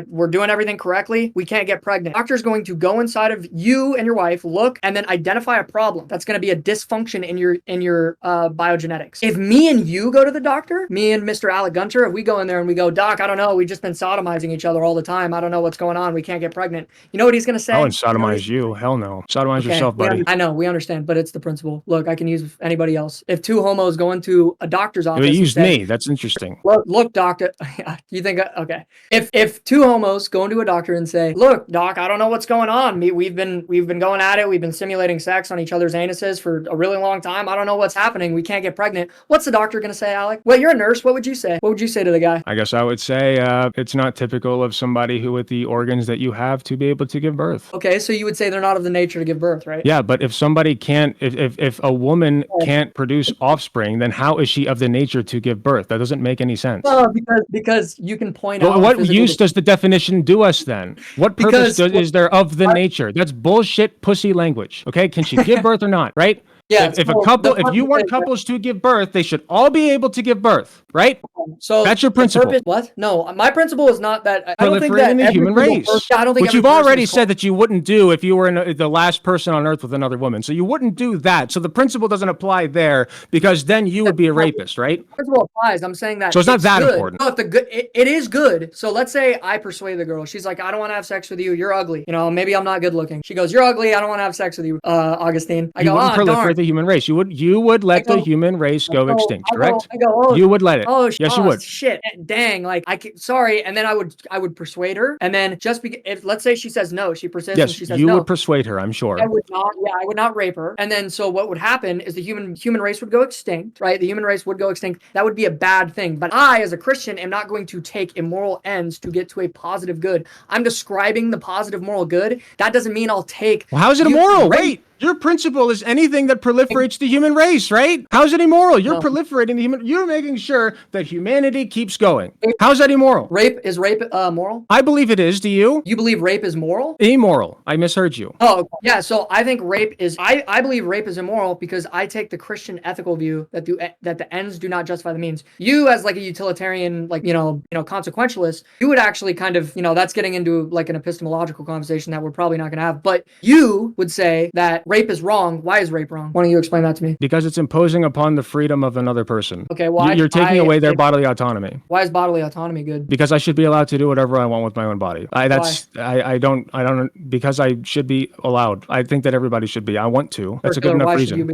We're doing everything correctly. We can't get pregnant. Doctor's going to go inside of you and your wife, look, and then identify a problem. That's going to be a dysfunction in your biogenetics. If me and you go to the doctor, me and Mr. Alec Gunter, if we go in there and we go, Doc, I don't know. We've just been sodomizing each other all the time. I don't know what's going on. We can't get pregnant. You know what he's going to say? I wouldn't sodomize you. Hell no. Sodomize yourself, buddy. I know, we understand, but it's the principle. Look, I can use anybody else. If two homos go into a doctor's office, You used me. That's interesting. Look, doctor. You think okay? If two homos go into a doctor and say, "Look, doc, I don't know what's going on. We've been going at it. We've been simulating sex on each other's anuses for a really long time. I don't know what's happening. We can't get pregnant." What's the doctor gonna say, Alec? Well, you're a nurse. What would you say? What would you say to the guy? I guess I would say it's not typical of somebody who, with the organs that you have, to be able to give birth. Okay, so you would say they're not of the nature to give birth, right? Yeah, but if somebody can't, if a woman can't produce offspring, then how is she of the nature to give birth? That doesn't make any sense. Well, because you can point out. What use does the definition do us then? What purpose is there of the nature? That's bullshit pussy language. Okay, can she give birth or not? Right? Yeah. If you want couples to give birth, they should all be able to give birth, right? So that's your principle. What? No, my principle is not that. I don't think that the human race. I don't think. Which you've already said that you wouldn't do if you were the last person on earth with another woman. So you wouldn't do that. So the principle doesn't apply there because then you would be a rapist, right? Principle applies. I'm saying that. So it's not that good. important. No, if it is good. So let's say I persuade the girl. She's like, I don't want to have sex with you. You're ugly. You know, maybe I'm not good looking. She goes, you're ugly. I don't want to have sex with you, Augustine. You wouldn't proliferate the human race. You would let the human race go extinct, correct? You would let it. Yes, you would. Shit, dang, like sorry, and then I would persuade her, and then just if let's say she says no, she persists. Yes, and she says you no, would persuade her. I'm sure. I would not. Yeah, I would not rape her. And then so what would happen is the human race would go extinct, right? The human race would go extinct. That would be a bad thing. But I, as a Christian, am not going to take immoral ends to get to a positive good. I'm describing the positive moral good. That doesn't mean I'll take. Well, how is it immoral? Wait. Your principle is anything that proliferates the human race, right? How's it immoral? You're proliferating the human. You're making sure that humanity keeps going. How's that immoral? Is rape moral? I believe it is. Do you? You believe rape is moral? Immoral. I misheard you. Oh, okay. Yeah. So I think rape is. I believe rape is immoral because I take the Christian ethical view that the ends do not justify the means. You, as like a utilitarian, like consequentialist, you would actually kind of that's getting into like an epistemological conversation that we're probably not going to have. But you would say that rape is wrong. Why is rape wrong? Why don't you explain that to me? Because it's imposing upon the freedom of another person. Okay, well, you're taking away their bodily autonomy. Why is bodily autonomy good? Because I should be allowed to do whatever I want with my own body. I don't because I should be allowed. I think that everybody should be. I want to. That's a good enough reason.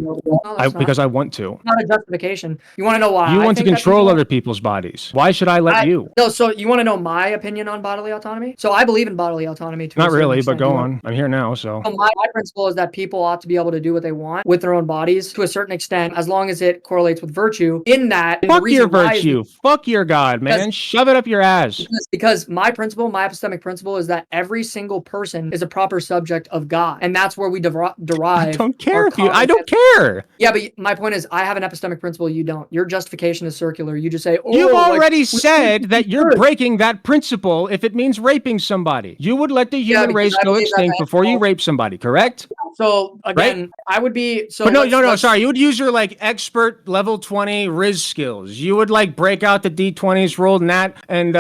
Because I want to. It's not a justification. You want to know why? You want to control other people's bodies. Why should I let you? No, so you want to know my opinion on bodily autonomy? So I believe in bodily autonomy too. Not really, but go on. I'm here now, so. My principle is that people ought to be able to do what they want with their own bodies to a certain extent, as long as it correlates with virtue. In that, fuck your virtue. Fuck your God, man. Shove it up your ass. Because my epistemic principle is that every single person is a proper subject of God, and that's where we derive. I don't care I don't care. Yeah, but my point is, I have an epistemic principle. You don't. Your justification is circular. You just say, "Oh, you've already said that you're breaking that principle if it means raping somebody. You would let the human race go extinct before you rape somebody, correct? So again, I would be so. But no, sorry. You would use your like expert level 20 Riz skills. You would like break out the D20s, roll nat, and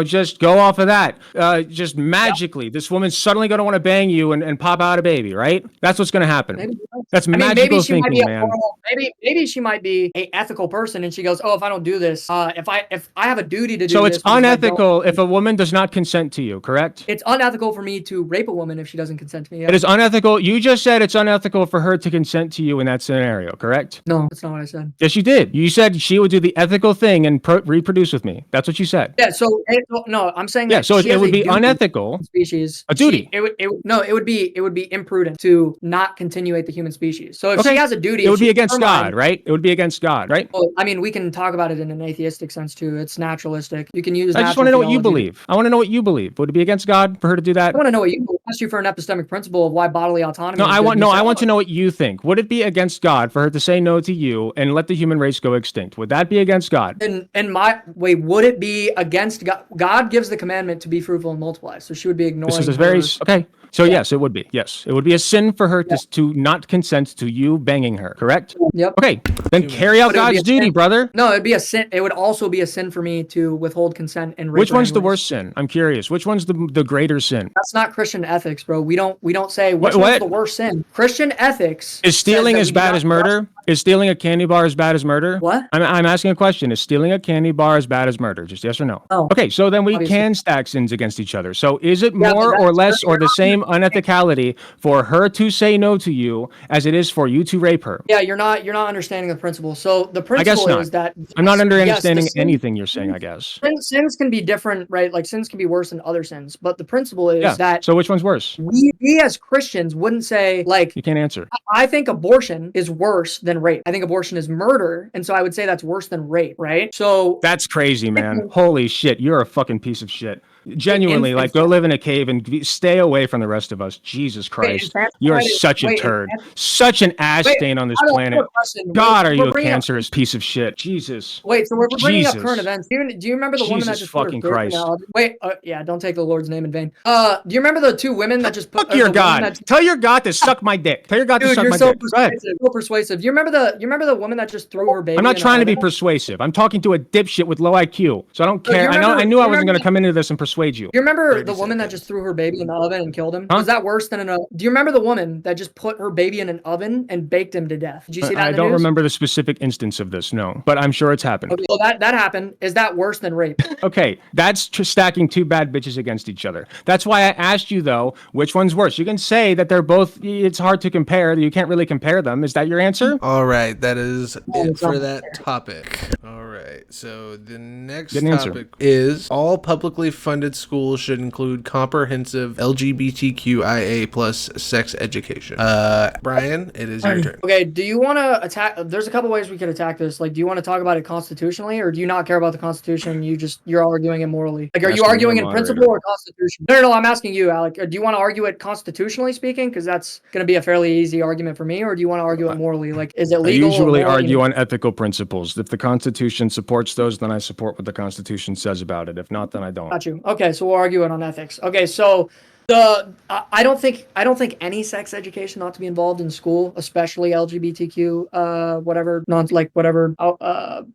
just go off of that. Just magically, this woman's suddenly going to want to bang you and pop out a baby, right? That's what's going to happen. That's magical thinking, man. Maybe she might be a ethical person, and she goes, "Oh, if I don't do this, if I have a duty to do so this." So it's unethical if a woman does not consent to you, correct? It's unethical for me to rape a woman if she doesn't consent to me. Yeah. It is unethical. You just said it's unethical for her to consent to you in that scenario, correct? No, that's not what I said. Yes, you did. You said she would do the ethical thing and reproduce with me. That's what you said. Yeah. So no, I'm saying so it would be unethical. Species. A duty. It would be imprudent to not continuate the human species. So if she has a duty, it would be against God, right? It would be against God, right? Well, I mean, we can talk about it in an atheistic sense too. It's naturalistic. You can use. I just want to know what you believe. I want to know what you believe. Would it be against God for her to do that? I want to know what you believe. asked you for an epistemic principle of why bodily autonomy. No, is I good, want and no, you I said, want to know what you think. Would it be against God for her to say no to you and let the human race go extinct? Would that be against God? And my wait, would it be against God? God gives the commandment to be fruitful and multiply, so she would be ignoring. This is a very her. okay. So yes, it would be. Yes, it would be a sin for her to not consent to you banging her. Correct? Yep. Okay, then carry out But it would be God's a duty, sin. brother. No, it'd be a sin. It would also be a sin for me to withhold consent and rape. Which her one's the anyways. worst sin? I'm curious. Which one's the greater sin? That's not Christian ethics, bro. We don't say which What? one's the worst sin. Christian ethics Is stealing says as that we do bad not as murder? Is stealing a candy bar as bad as murder? What? I'm asking a question. Is stealing a candy bar as bad as murder? Just yes or no? No. Okay, so then we Obviously. can stack sins against each other. So is it Yeah, but more or that's- less or you're the not- same unethicality for her to say no to you as it is for you to rape her? Yeah, you're not understanding the principle. So the I guess principle not. is that I'm not yes, the understanding sin- anything you're saying, I guess. Sins can be different, right? Like sins can be worse than other sins, but the principle is Yeah. that So which one's worse? we as Christians wouldn't say like You can't answer. I think abortion is worse than rape. I think abortion is murder, and so I would say that's worse than rape, right? So That's crazy, man. Holy shit. You're a fucking piece of shit. Genuinely, like, go live in a cave and stay away from the rest of us. Jesus Christ. You're such a turd. Such an ash stain on this planet. God, are you a cancerous piece of shit? Jesus. Wait, so we're bringing up Jesus. current events. Do you remember the woman that Jesus just put her fucking baby in Christ. the oven? Wait, yeah, don't take the Lord's name in vain. Do you remember the two women that just put Fuck your the woman God. that- Tell your God to suck my dick. Tell your God to Dude, suck you're my so dick. Go ahead. persuasive. So persuasive. You remember the woman that just threw her baby? I'm not in trying to the be oven? persuasive. I'm talking to a dipshit with low IQ. So I don't you care. remember- I knew I you wasn't going to remember- come into this and persuade you. You remember the 30 woman that seconds. just threw her baby in the oven and killed him? Huh? Was that worse than do you remember the woman that just put her baby in an oven and baked him to death? Did you see that I in the don't news? remember the specific instance of this, no. But I'm sure it's happened. Okay, well, that happened. Is that worse than rape? Okay, that's stacking two bad bitches against each other. That's why I asked you, though, which one's worse. You can say that they're both, it's hard to compare. You can't really compare them. Is that your answer? All right, that is it it's for not that topic. All right, so the next Get an answer. topic is all publicly funded schools should include comprehensive LGBTQIA plus sex education. Brian, it is your turn. Okay, do you want to attack? There's a couple ways we could attack this. Like, do you want to talk about it constitutionally, or do you not care about the Constitution? You're arguing it morally. Like, are you Asking arguing your in principle or Constitution? No, I'm asking you, Alec. Do you want to argue it constitutionally speaking? Because that's going to be a fairly easy argument for me. Or do you want to argue it morally? Like, is it I legal? or usually morally argue on ethical principles. If the Constitution supports those, then I support what the Constitution says about it. If not, then I don't. Got you. Okay, so we'll argue it on ethics. Okay, so I don't think any sex education ought to be involved in school, especially LGBTQ, whatever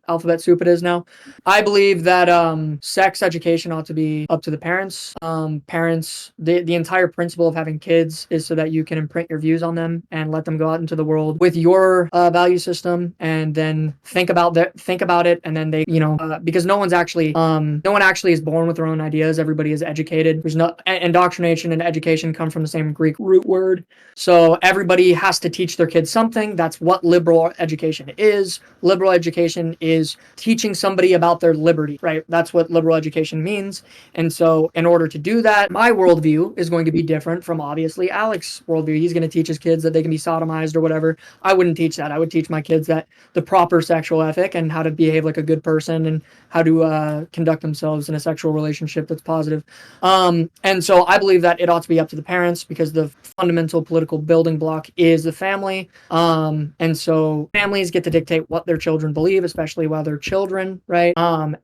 alphabet soup it is now. I believe that sex education ought to be up to the parents. Parents, the entire principle of having kids is so that you can imprint your views on them and let them go out into the world with your value system, and then think about it, and then they, because no one actually is born with their own ideas. Everybody is educated. There's no indoctrination and education come from the same Greek root word. So everybody has to teach their kids something. That's what liberal education is. Liberal education is teaching somebody about their liberty, right? That's what liberal education means. And so in order to do that, my worldview is going to be different from obviously Alec's worldview. He's going to teach his kids that they can be sodomized or whatever. I wouldn't teach that. I would teach my kids that the proper sexual ethic and how to behave like a good person and how to conduct themselves in a sexual relationship that's positive. And so I believe that it ought to be up to the parents because the fundamental political building block is the family. And so families get to dictate what their children believe, especially while they're children, right?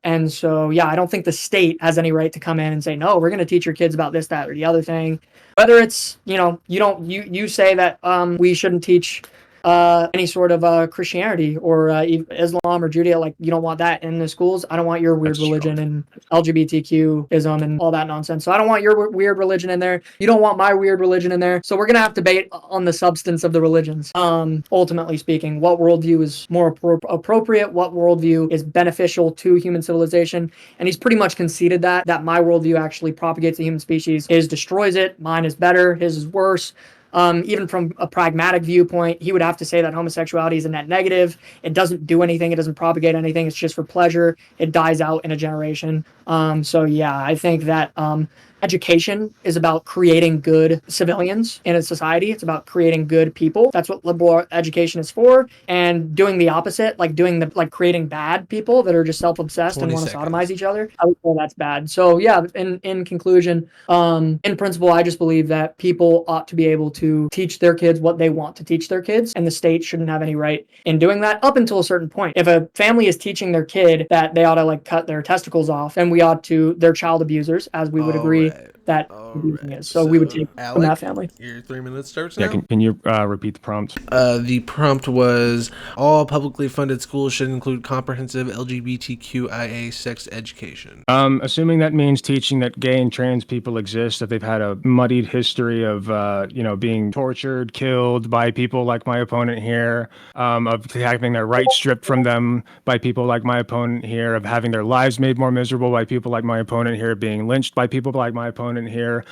And so, yeah, I don't think the state has any right to come in and say, no, we're going to teach your kids about this, that, or the other thing. Whether it's, you say that we shouldn't teach any sort of Christianity or Islam or Judaism, like you don't want that in the schools. I don't want your weird religion and LGBTQism and all that nonsense. So I don't want your weird religion in there. You don't want my weird religion in there. So we're gonna have to debate on the substance of the religions. Ultimately speaking, what worldview is more appropriate? What worldview is beneficial to human civilization? And he's pretty much conceded that my worldview actually propagates the human species. His destroys it. Mine is better. His is worse. Even from a pragmatic viewpoint, he would have to say that homosexuality is a net negative. It doesn't do anything. It doesn't propagate anything. It's just for pleasure. It dies out in a generation. So yeah, I think that, and education is about creating good civilians in a society. It's about creating good people. That's what liberal education is for. And doing the opposite, like creating bad people that are just self-obsessed and 20 want to seconds. sodomize each other, I would say that's bad. So yeah, in conclusion, in principle, I just believe that people ought to be able to teach their kids what they want to teach their kids, and the state shouldn't have any right in doing that up until a certain point. If a family is teaching their kid that they ought to like cut their testicles off, then they're child abusers, as we would agree that abusing is. So we would take from that family. Your 3 minutes starts Yeah, now. can you repeat the prompt? The prompt was all publicly funded schools should include comprehensive LGBTQIA sex education. Assuming that means teaching that gay and trans people exist, that they've had a muddied history of, being tortured, killed by people like my opponent here, of having their rights stripped from them by people like my opponent here, of having their lives made more miserable by people like my opponent here, being lynched by people like my opponent here,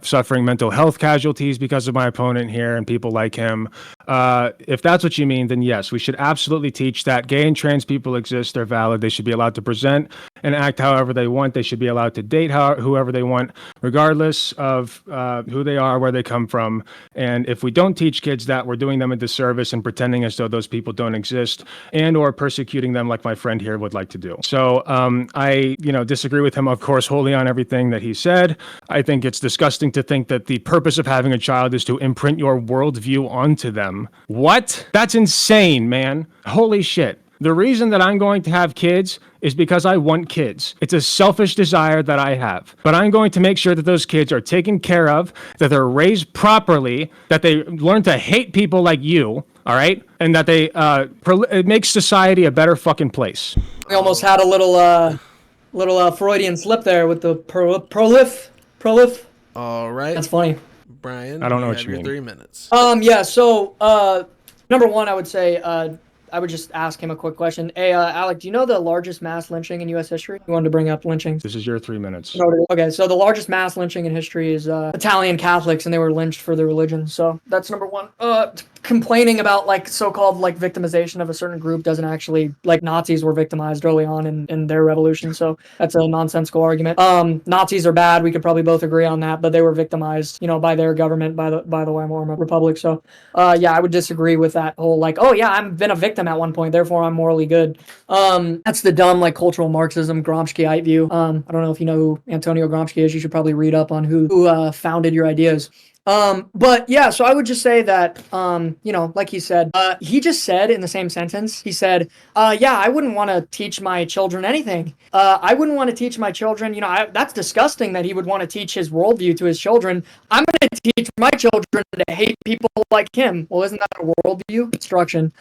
suffering mental health casualties because of my opponent here and people like him. If that's what you mean, then yes, we should absolutely teach that gay and trans people exist. They're valid. They should be allowed to present and act however they want. They should be allowed to date whoever they want, regardless of who they are, where they come from. And if we don't teach kids that, we're doing them a disservice and pretending as though those people don't exist and or persecuting them like my friend here would like to do. So I disagree with him, of course, wholly on everything that he said. I think it's disgusting to think that the purpose of having a child is to imprint your worldview onto them. What? That's insane, man. Holy shit. The reason that I'm going to have kids is because I want kids. It's a selfish desire that I have. But I'm going to make sure that those kids are taken care of, that they're raised properly, that they learn to hate people like you, all right? And that it makes society a better fucking place. We almost had a little Freudian slip there with the prolif. All right. That's funny. Bryan, I don't know you what have you your mean. 3 minutes. So number one, I would say I would just ask him a quick question. Hey, Alec, do you know the largest mass lynching in U.S. history? You wanted to bring up lynchings. This is your 3 minutes. Okay, so the largest mass lynching in history is Italian Catholics, and they were lynched for their religion. So that's number one. Complaining about like so-called like victimization of a certain group doesn't actually, like, Nazis were victimized early on in their revolution. So that's a nonsensical argument. Nazis are bad. We could probably both agree on that, but they were victimized, by their government, by the Weimar Republic. So I would disagree with that whole like, oh yeah, I've been a victim at one point, therefore I'm morally good. That's the dumb like cultural Marxism Gramsciite view. I don't know if you know who Antonio Gramsci is. You should probably read up on who founded your ideas. But yeah, so I would just say that, like he said, he just said in the same sentence, he said, yeah, I wouldn't want to teach my children anything. I wouldn't want to teach my children, that's disgusting that he would want to teach his worldview to his children. I'm going to teach my children to hate people like him. Well, isn't that a worldview? Instruction.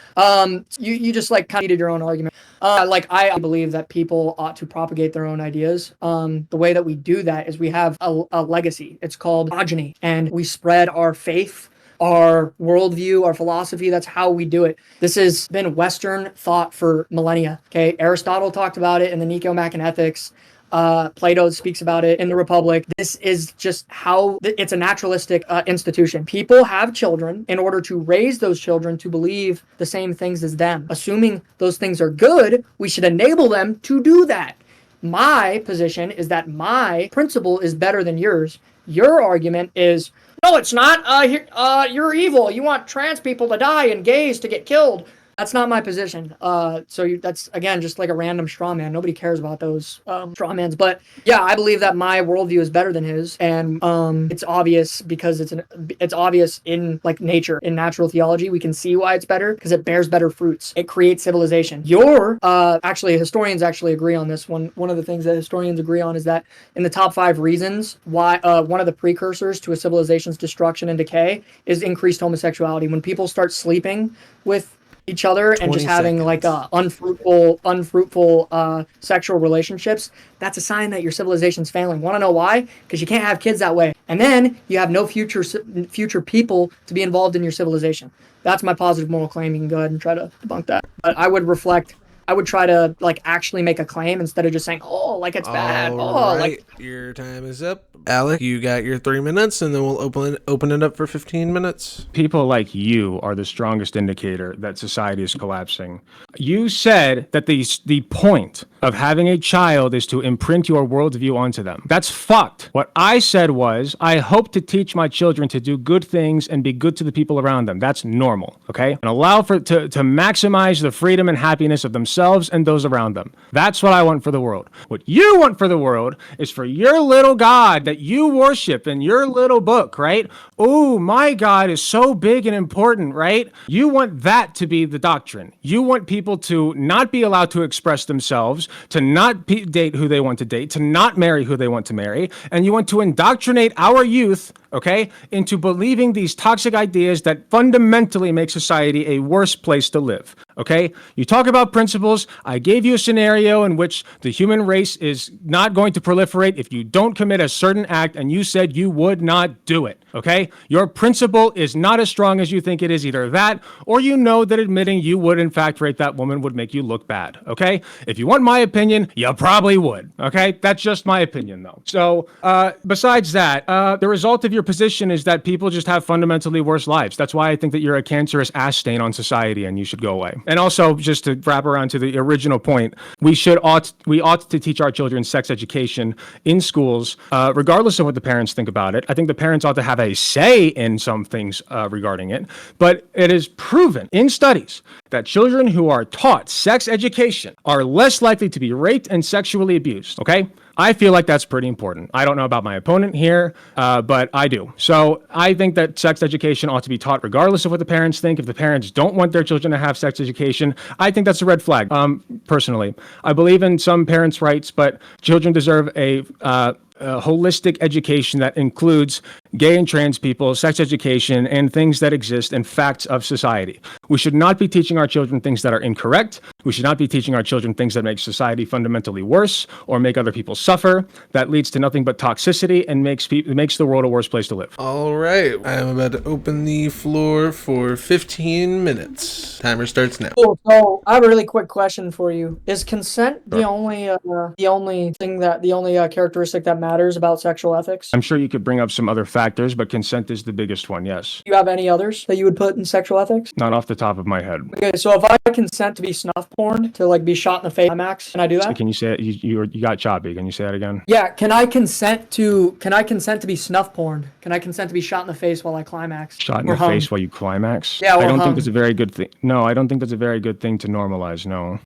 You just like kind of needed your own argument. I believe that people ought to propagate their own ideas. The way that we do that is we have a legacy. It's called progeny, and we spread our faith, our worldview, our philosophy. That's how we do it. This has been Western thought for millennia. Okay, Aristotle talked about it in the Nicomachean Ethics. Plato speaks about it in the Republic. This is just how it's a naturalistic institution. People have children in order to raise those children to believe the same things as them. Assuming those things are good, we should enable them to do that. My position is that my principle is better than yours. Your argument is, no, it's not. You're evil. You want trans people to die and gays to get killed. That's not my position. That's, again, just like a random straw man. Nobody cares about those straw mans. But yeah, I believe that my worldview is better than his. And it's obvious because it's obvious in like nature, in natural theology. We can see why it's better because it bears better fruits. It creates civilization. Historians actually agree on this one. One of the things that historians agree on is that in the top 5 reasons why one of the precursors to a civilization's destruction and decay is increased homosexuality. When people start sleeping with each other and just having like unfruitful sexual relationships, that's a sign that your civilization's failing. Want to know why? Because you can't have kids that way, and then you have no future people to be involved in your civilization. That's my positive moral claim. You can go ahead and try to debunk that, but I would try to like actually make a claim instead of just saying, oh, like it's bad. All right. Your time is up. Alec, you got your 3 minutes, and then we'll open it up for 15 minutes. People like you are the strongest indicator that society is collapsing. You said that the point of having a child is to imprint your worldview onto them. That's fucked. What I said was, I hope to teach my children to do good things and be good to the people around them. That's normal, okay? And allow to maximize the freedom and happiness of themselves and those around them. That's what I want for the world. What you want for the world is for your little God that you worship in your little book, right? Oh, my God is so big and important, right? You want that to be the doctrine. You want people to not be allowed to express themselves, to not date who they want to date, to not marry who they want to marry, and you want to indoctrinate our youth, okay, into believing these toxic ideas that fundamentally make society a worse place to live, okay? You talk about principles. I gave you a scenario in which the human race is not going to proliferate if you don't commit a certain act, and you said you would not do it, okay? Your principle is not as strong as you think it is, either that, or you know that admitting you would in fact rape that woman would make you look bad, okay? If you want my opinion, you probably would, okay? That's just my opinion, though. So, besides that, the result of your position is that people just have fundamentally worse lives. That's why I think that you're a cancerous ass stain on society and you should go away. And also, just to wrap around to the original point, we ought to teach our children sex education in schools, regardless of what the parents think about it. I think the parents ought to have a say in some things regarding it, but it is proven in studies that children who are taught sex education are less likely to be raped and sexually abused, okay? I feel like that's pretty important. I don't know about my opponent here, but I do. So I think that sex education ought to be taught regardless of what the parents think. If the parents don't want their children to have sex education, I think that's a red flag, personally. I believe in some parents' rights, but children deserve a holistic education that includes gay and trans people, sex education, and things that exist and facts of society. We should not be teaching our children things that are incorrect. We should not be teaching our children things that make society fundamentally worse or make other people suffer. That leads to nothing but toxicity and makes the world a worse place to live. All right, I am about to open the floor for 15 minutes. Timer starts now. Cool. So I have a really quick question for you. Is consent the only characteristic that matters about sexual ethics? I'm sure you could bring up some other factors, but consent is the biggest one, yes. Do you have any others that you would put in sexual ethics? Not off the top of my head. Okay, so if I consent to be snuff porned, to like be shot in the face, Max, can I do that? Can you say it? You got choppy. Can you say that again? Yeah, can I consent to be snuff porned? Can I consent to be shot in the face while I climax? Shot in the face while you climax? Yeah, I don't think that's a very good thing. No, I don't think that's a very good thing to normalize, no.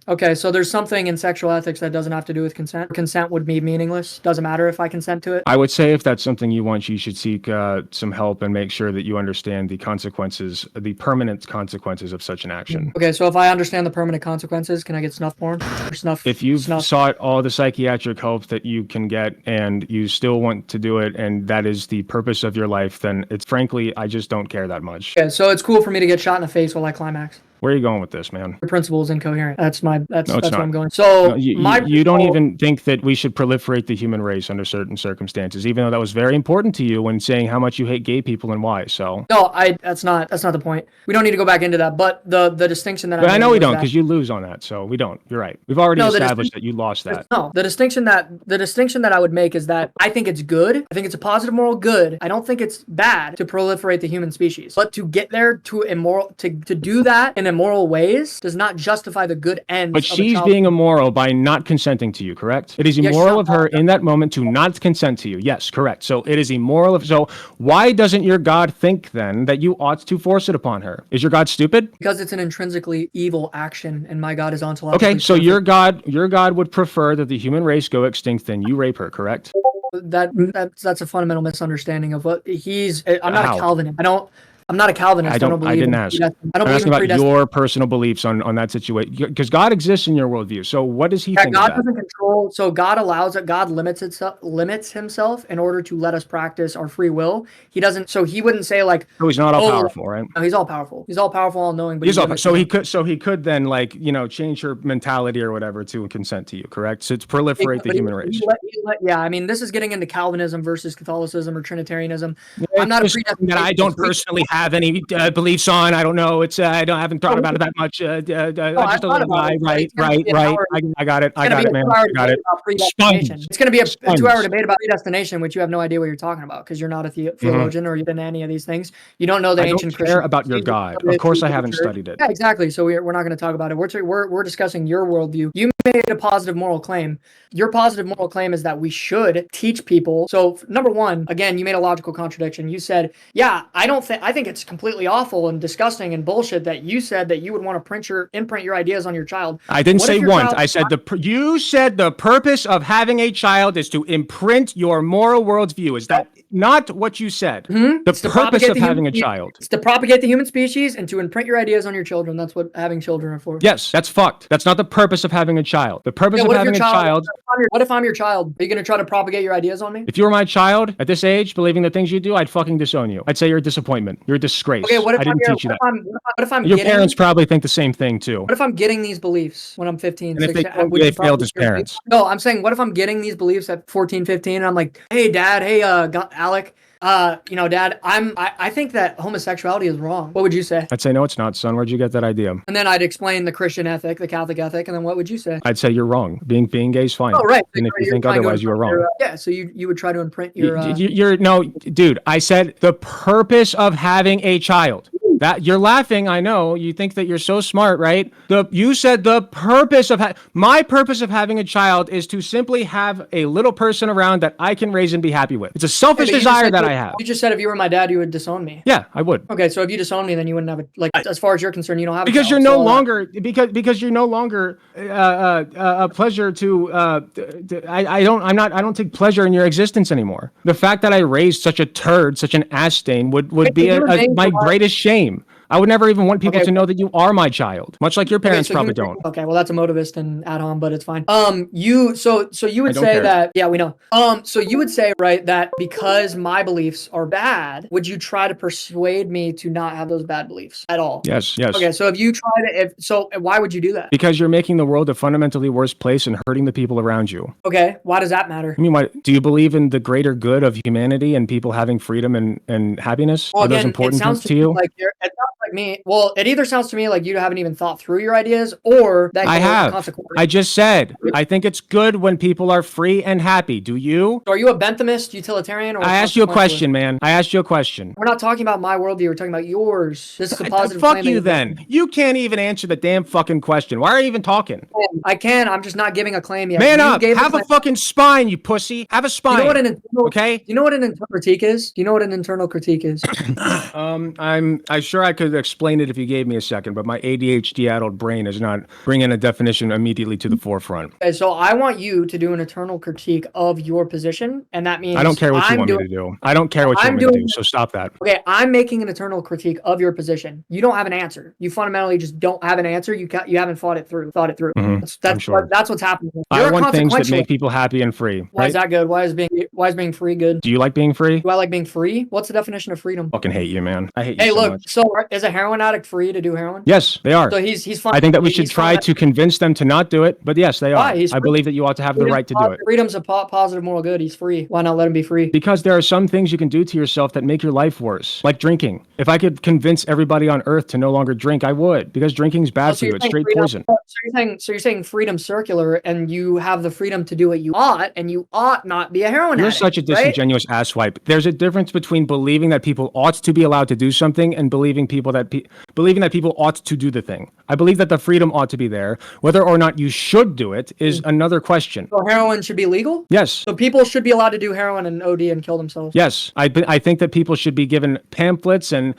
Okay, so there's something in sexual ethics that doesn't have to do with consent. Consent would be meaningless. Doesn't matter if I consent to it. I would say if that's something you want, you should seek some help and make sure that you understand the consequences, the permanent consequences of such an action. Okay, so if I understand the permanent consequences, can I get snuff porn? Or snuff? If you've sought all the psychiatric help that you can get and you still want to do it, and that is the purpose of your life, then it's frankly, I just don't care that much. Okay, so it's cool for me to get shot in the face while I climax. Where are you going with this, man? The principle is incoherent. That's where I'm going. So you don't even think that we should proliferate the human race under certain circumstances, even though that was very important to you when saying how much you hate gay people and why. So no, that's not the point. We don't need to go back into that. But the distinction that I know we don't, because you lose on that. So we don't. You're right. We've already established that you lost that. No, the distinction that I would make is that I think it's good. I think it's a positive moral good. I don't think it's bad to proliferate the human species. But to get there to do that in immoral ways does not justify the good ends. But she's being immoral by not consenting to you, correct? It is immoral of her in that moment to not consent to you. Yes, correct. So it is immoral. So why doesn't your God think then that you ought to force it upon her? Is your God stupid? Because it's an intrinsically evil action, and my God is ontologically okay, so your God would prefer that the human race go extinct than you rape her, correct? That's a fundamental misunderstanding of what I'm not a Calvinist. I'm not a Calvinist. I didn't ask. I'm asking about your personal beliefs on that situation, because God exists in your worldview. So what does he think? God doesn't control. So God allows it. God limits himself in order to let us practice our free will. He doesn't. So he wouldn't say like. So he's not all powerful, right? No, he's all powerful. He's all powerful, all knowing. But he could then like change her mentality or whatever to consent to you, correct? So to proliferate the human race. Yeah, I mean this is getting into Calvinism versus Catholicism or Trinitarianism. I'm not a It's just something that I don't predestination. personally have any beliefs on. I don't know. It's I haven't thought about it that much. I'm just a little guy. Right. I got it. I got it, man. I got it. Predestination. It's going to be a Sponge. 2-hour debate about predestination, which you have no idea what you're talking about because you're not a theologian or you've been any of these things. You don't know the I don't ancient care Christian about your God. Of course, I haven't studied it. Yeah, exactly. So we're not going to talk about it. We're discussing your worldview. You made a positive moral claim. Your positive moral claim is that we should teach people. So number one, again, you made a logical contradiction. You said, yeah, I think it's completely awful and disgusting and bullshit that you said that you would want to imprint your ideas on your child. I didn't say want. I said you said the purpose of having a child is to imprint your moral worldview. Is that not what you said? The purpose of having a child. It's to propagate the human species and to imprint your ideas on your children. That's what having children are for. Yes, that's fucked. That's not the purpose of having a child. The purpose of having a child. What if I'm your child? Are you going to try to propagate your ideas on me? If you were my child at this age, believing the things you do, I'd fucking disown you. I'd say you're a disappointment. You're a disgrace. Okay, what if I didn't teach you that. What if I'm Your parents probably think the same thing too. What if I'm getting these beliefs when I'm 15? And if 16, they failed as parents? No, I'm saying, what if I'm getting these beliefs at 14, 15, and I'm like, hey, Dad, hey, Alec, Dad, I think that homosexuality is wrong. What would you say? I'd say, no, it's not, son. Where'd you get that idea? And then I'd explain the Christian ethic, the Catholic ethic, and then what would you say? I'd say you're wrong. Being gay is fine. Oh, right. And if you think otherwise, you are wrong. Yeah, so you would try to imprint your... No, dude, I said the purpose of having a child. That you're laughing, I know. You think that you're so smart, right? You said the purpose of my purpose of having a child is to simply have a little person around that I can raise and be happy with. It's a selfish desire that I have. You just said if you were my dad, you would disown me. Yeah, I would. Okay, so if you disown me, then you wouldn't have as far as you're concerned, you don't have a because child, you're no longer because you're no longer a pleasure to I don't take pleasure in your existence anymore. The fact that I raised such a turd, such an ass stain would be my greatest shame. I would never even want people to know that you are my child, much like your parents probably don't. Okay, well that's a motivist and add-on, but it's fine. You would say that, yeah, we know. So you would say, right, that because my beliefs are bad, would you try to persuade me to not have those bad beliefs at all? Yes. Okay, so why would you do that? Because you're making the world a fundamentally worse place and hurting the people around you. Okay, why does that matter? I mean, do you believe in the greater good of humanity and people having freedom and happiness? Well, are those important to you? It sounds like me. Well, it either sounds to me like you haven't even thought through your ideas, or that I have. I just said I think it's good when people are free and happy. Do you? So are you a Benthamist, utilitarian, or? I asked you a question, man. I asked you a question. We're not talking about my worldview. We're talking about yours. This is a positive. Fuck you, then. You can't even answer the damn fucking question. Why are you even talking? I can. I'm just not giving a claim yet. Man up. Have a fucking spine, you pussy. Have a spine. Okay. You know what an internal critique is? Do you know what an internal critique is? I'm sure I could explain it if you gave me a second, but my ADHD-addled brain is not bringing a definition immediately to the forefront. Okay, so I want you to do an internal critique of your position, and that means I don't care what you want me to do. I don't care what you want me to do, so stop that. Okay, I'm making an internal critique of your position. You don't have an answer. You fundamentally just don't have an answer. You haven't thought it through. Mm-hmm. That's what's happening. I want things that make people happy and free. Why is that good? Why is being free good? Do you like being free? Do I like being free? What's the definition of freedom? Fucking hate you, man. I hate you. Hey, so look. much. So is a heroin addict free to do heroin? Yes, they are. So he's fine. I think that we should try to convince them to not do it, but yes, they are. I believe that you ought to have the right to do it. Freedom's a positive moral good. He's free. Why not let him be free? Because there are some things you can do to yourself that make your life worse, like drinking. If I could convince everybody on earth to no longer drink, I would, because drinking's bad for you. It's straight poison. So you're saying freedom's circular, and you have the freedom to do what you ought, and you ought not be a heroin addict. You're such a disingenuous asswipe. There's a difference between believing that people ought to be allowed to do something and believing that people ought to do the thing. I believe that the freedom ought to be there. Whether or not you should do it is another question. So heroin should be legal? Yes. So people should be allowed to do heroin and OD and kill themselves? Yes. I think that people should be given pamphlets, and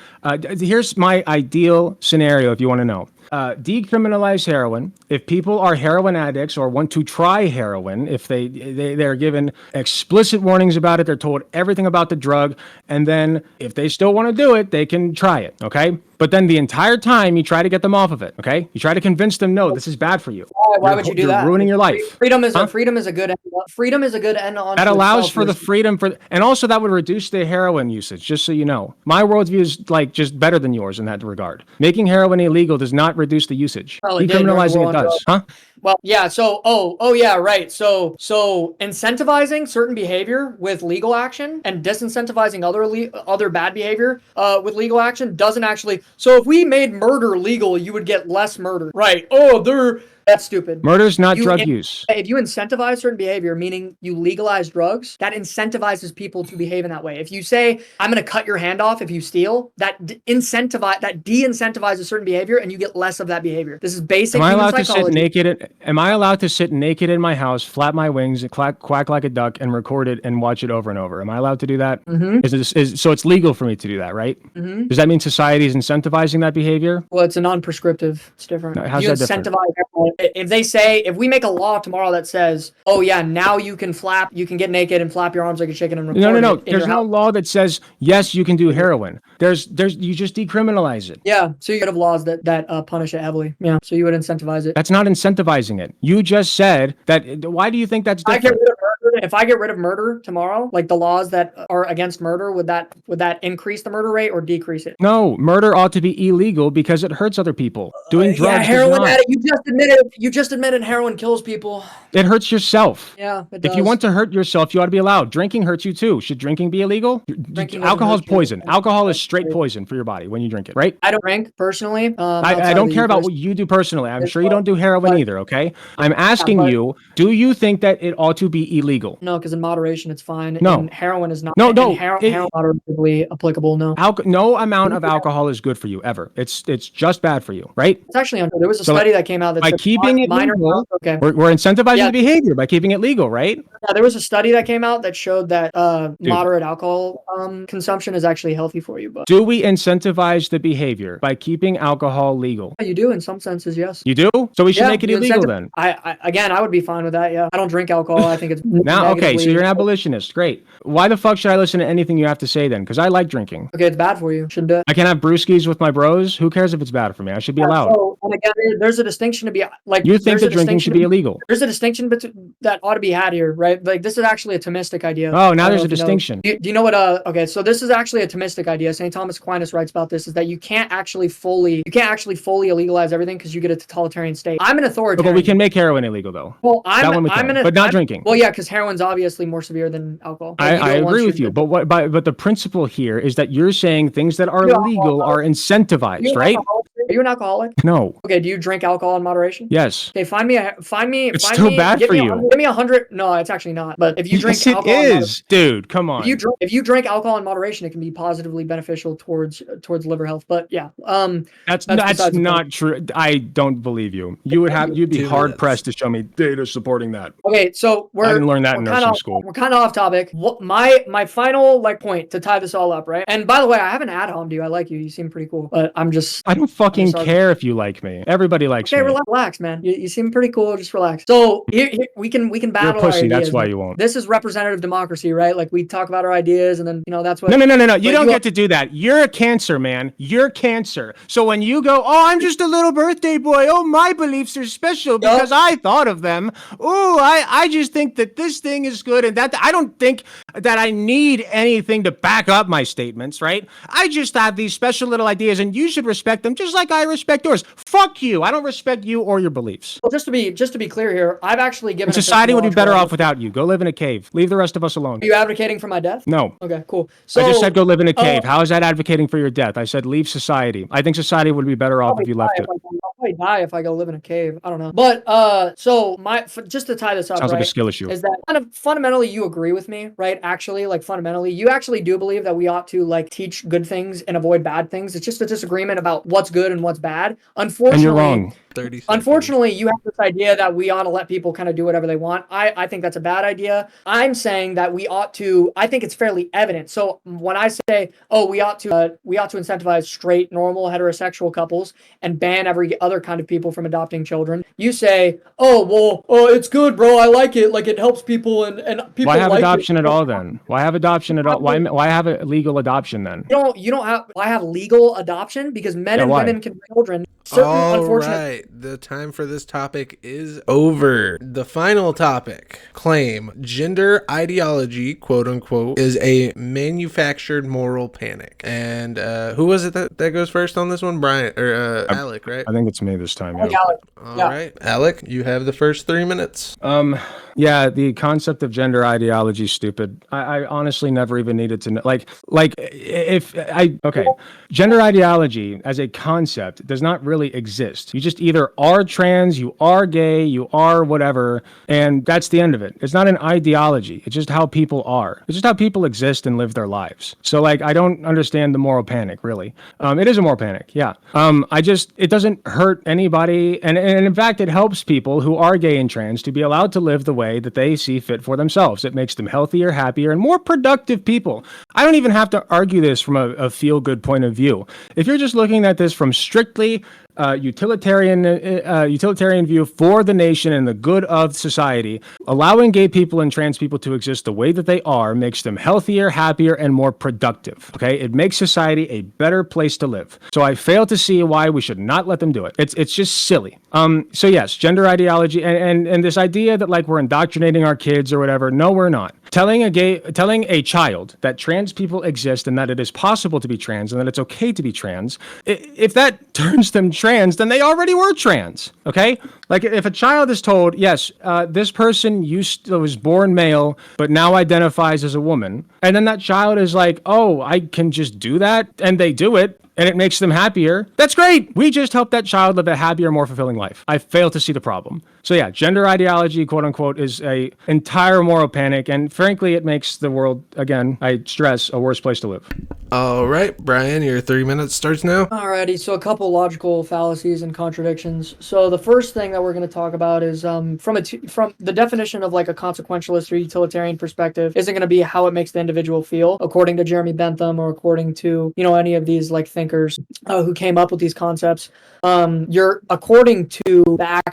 here's my ideal scenario if you want to know. Decriminalize heroin. If people are heroin addicts or want to try heroin, if they're given explicit warnings about it, they're told everything about the drug, and then if they still want to do it, they can try it, okay? But then the entire time you try to get them off of it, okay? You try to convince them, no, this is bad for you. Why would you do that? You're ruining your life. Freedom is a good end. Freedom is a good end on. That allows for the freedom and also that would reduce the heroin usage, just so you know. My worldview is like just better than yours in that regard. Making heroin illegal does not reduce the usage. Decriminalizing it does. Huh? Well, yeah. So, oh, yeah, right. So incentivizing certain behavior with legal action and disincentivizing other bad behavior with legal action doesn't actually. So, if we made murder legal, you would get less murder, right? That's stupid. Murder's not drug use. If you incentivize certain behavior, meaning you legalize drugs, that incentivizes people to behave in that way. If you say, I'm going to cut your hand off if you steal, that de-incentivizes certain behavior and you get less of that behavior. This is basic Am I human allowed to sit psychology. naked? Am I allowed to sit naked in my house, flap my wings, and quack like a duck, and record it and watch it over and over? Am I allowed to do that? So it's legal for me to do that, right? Does that mean society is incentivizing that behavior? Well, it's a non-prescriptive. It's different. No, how's You that different? incentivize everyone. If we make a law tomorrow that says, oh yeah, now you can get naked and flap your arms like a chicken and record No. it in There's your no house. law that says yes, you can do heroin. You just decriminalize it. Yeah, so you have laws that punish it heavily. Yeah, so you would incentivize it. That's not incentivizing it. You just said that. Why do you think that's different? If I get rid of murder tomorrow, like the laws that are against murder, would that increase the murder rate or decrease it? No, murder ought to be illegal because it hurts other people. Doing drugs does heroin not. addict. You just admitted heroin kills people. It hurts yourself. Yeah, it does. If you want to hurt yourself, you ought to be allowed. Drinking hurts you too. Should drinking be illegal? Drinking doesn't Alcohol is hurt you. poison. Alcohol is straight poison for your body when you drink it, right? I don't drink personally. I don't care about what you do personally. I'm sure you don't do heroin either, okay? I'm asking you, do you think that it ought to be illegal? No, because in moderation it's fine. No. And heroin is not. No. Heroin moderately applicable. No. No amount of alcohol is good for you ever. It's just bad for you, right? It's actually there was a study that came out that by said keeping it minor. legal, Okay. we're incentivizing the behavior by keeping it legal, right? Yeah, there was a study that came out that showed that moderate alcohol consumption is actually healthy for you. But do we incentivize the behavior by keeping alcohol legal? you do in some senses, yes. You do? So we should make it you illegal then. I would be fine with that. Yeah, I don't drink alcohol. I think it's Now, okay, so negatively- you're an abolitionist. Great. Why the fuck should I listen to anything you have to say then? Because I like drinking. Okay, it's bad for you. Shouldn't do it. I can have brewskis with my bros. Who cares if it's bad for me? I should be allowed. So, and again, there's a distinction to be like. You think there's that a drinking should be illegal? There's a distinction that ought to be had here, right? Like this is actually a Thomistic idea. Oh, now I don't there's know a if you know. distinction. Do you know what? Okay, so this is actually a Thomistic idea. St. Thomas Aquinas writes about this: is that you can't actually fully illegalize everything because you get a totalitarian state. I'm an authoritarian. Okay, we can make heroin illegal though. Well, but not drinking. Well, yeah, because heroin's obviously more severe than alcohol. I agree with you, but the principle here is that you're saying things that are legal are incentivized, right? Are you an alcoholic? No. Okay, do you drink alcohol in moderation? Yes. Okay, find me. It's too bad for you. Give me 100. No, it's actually not. But if you drink Yes, it alcohol, is, dude. Come on. If you drink alcohol in moderation, it can be positively beneficial towards liver health. But yeah, that's not true. I don't believe you. You'd be hard pressed to show me data supporting that. Okay, so I didn't learn that in nursing school. We're kind of off topic. What my final point to tie this all up, right? And by the way, I haven't ad hommed you. I like you. You seem pretty cool. But I don't fucking care if you like me. Everybody likes me. Okay, relax, man. You seem pretty cool. Just relax. So here we can battle. You're a pussy. Our ideas. That's why you won't. This is representative democracy, right? Like we talk about our ideas, and then that's what. No. You don't get to do that. You're a cancer, man. You're cancer. So when you go, oh, I'm just a little birthday boy. Oh, my beliefs are special because I thought of them. Oh, I just think that this thing is good and that. I don't think that I need anything to back up my statements, right? I just have these special little ideas, and you should respect them just like I respect yours. Fuck you. I don't respect you or your beliefs. Well, just to be clear here, I've actually given. And society would be better off without you. Go live in a cave. Leave the rest of us alone. Are you advocating for my death? No. Okay, cool. So I just said go live in a cave. How is that advocating for your death? I said leave society. I think society would be better off if you left it. I'll probably die if I go live in a cave. I don't know. But so just to tie this up, sounds like a skill issue. Is that kind of fundamentally you agree with me, right? Actually, like fundamentally, you actually do believe that we ought to like teach good things and avoid bad things. It's just a disagreement about what's good and what's bad. Unfortunately, and you're wrong. Unfortunately, you have this idea that we ought to let people kind of do whatever they want. I think that's a bad idea. I'm saying that we ought to. I think it's fairly evident. So when I say, oh, we ought to incentivize straight, normal, heterosexual couples and ban every other kind of people from adopting children, you say, oh, well, it's good, bro. I like it. Like it helps people and people. Why have like adoption it. at all then? Why have adoption at all? Why have a legal adoption then? You don't have. Why have legal adoption? Because men and women can have children. Certain unfortunate. right, the time for this topic is over. The final topic: claim gender ideology, quote unquote, is a manufactured moral panic. And who was it that goes first on this one? Bryan or Alec, right? I think it's me this time. Like Yeah. Alec. All Yeah. right, Alec, you have the first 3 minutes. Yeah, the concept of gender ideology is stupid. I honestly never even needed to know. Gender ideology as a concept does not really exist. You just either are trans, you are gay, you are whatever, and that's the end of it. It's not an ideology. It's just how people are. It's just how people exist and live their lives. So like, I don't understand the moral panic, really. It is a moral panic, yeah. It doesn't hurt anybody, and in fact, it helps people who are gay and trans to be allowed to live the way that they see fit for themselves. It makes them healthier, happier, and more productive people. I don't even have to argue this from a feel-good point of view. If you're just looking at this from strictly utilitarian view for the nation and the good of society, allowing gay people and trans people to exist the way that they are makes them healthier, happier, and more productive. Okay, it makes society a better place to live. So I fail to see why we should not let them do it. It's just silly. So yes, gender ideology and this idea that like we're indoctrinating our kids or whatever. No, we're not. Telling a child that trans people exist and that it is possible to be trans and that it's okay to be trans, if that turns them trans, then they already were trans. Okay, like if a child is told, yes, this person was born male but now identifies as a woman, and then that child is like, oh, I can just do that, and they do it, and it makes them happier, that's great. We just help that child live a happier, more fulfilling life. I fail to see the problem. So yeah, gender ideology, quote unquote, is a entire moral panic, and frankly, it makes the world, again, I stress, a worse place to live. All right, Bryan, your 3 minutes starts now. Alrighty, so a couple logical fallacies and contradictions. So the first thing that we're going to talk about is from the definition of like a consequentialist or utilitarian perspective isn't going to be how it makes the individual feel, according to Jeremy Bentham or according to any of these like thinkers who came up with these concepts. You're according to the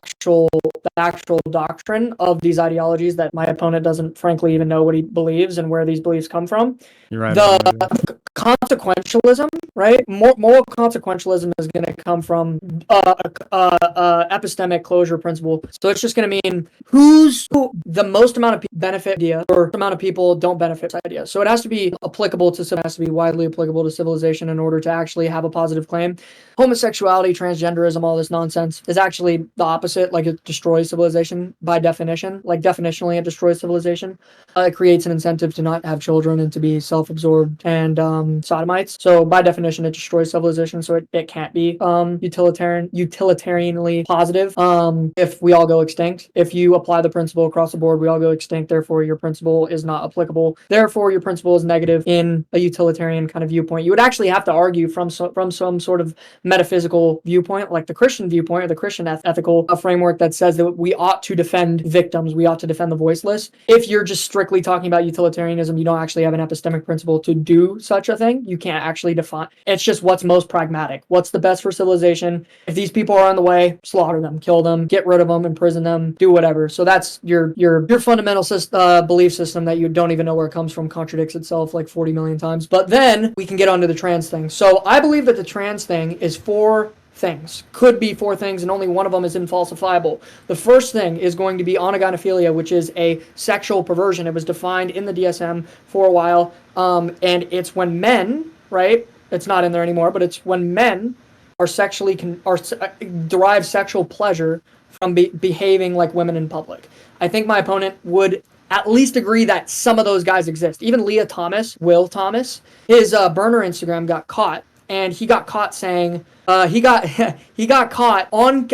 actual doctrine of these ideologies that my opponent doesn't frankly even know what he believes and where these beliefs come from. You're right. The consequentialism, right? Moral consequentialism is going to come from epistemic closure principle. So it's just going to mean who the most amount of benefit idea or amount of people don't benefit this idea. So it has to be widely applicable to civilization in order to actually have a positive claim. Homosexuality, transgenderism, all this nonsense is actually the opposite. Like it destroys civilization by definition. Like definitionally, it destroys civilization. It creates an incentive to not have children and to be self-absorbed and sodomites. So by definition, it destroys civilization. So it can't be utilitarianly positive. If we all go extinct, if you apply the principle across the board, we all go extinct. Therefore, your principle is not applicable. Therefore, your principle is negative in a utilitarian kind of viewpoint. You would actually have to argue from some sort of metaphysical viewpoint, like the Christian viewpoint or the Christian ethical framework that says that we ought to defend victims, we ought to defend the voiceless. If you're just strictly talking about utilitarianism, you don't actually have an epistemic principle to do such a thing. You can't actually define. It's just what's most pragmatic. What's the best for civilization? If these people are on the way, slaughter them, kill them, get rid of them, imprison them, do whatever. So that's your fundamental belief system that you don't even know where it comes from, contradicts itself like 40 million times. But then we can get onto the trans thing. So I believe that the trans thing is could be four things, and only one of them is infalsifiable. The first thing is going to be anagonophilia, which is a sexual perversion. It was defined in the DSM for a while, and it's when men, right? It's not in there anymore, but it's when men are derive sexual pleasure from behaving like women in public. I think my opponent would at least agree that some of those guys exist. Even Will Thomas, his burner Instagram got caught, and he got caught saying he got caught on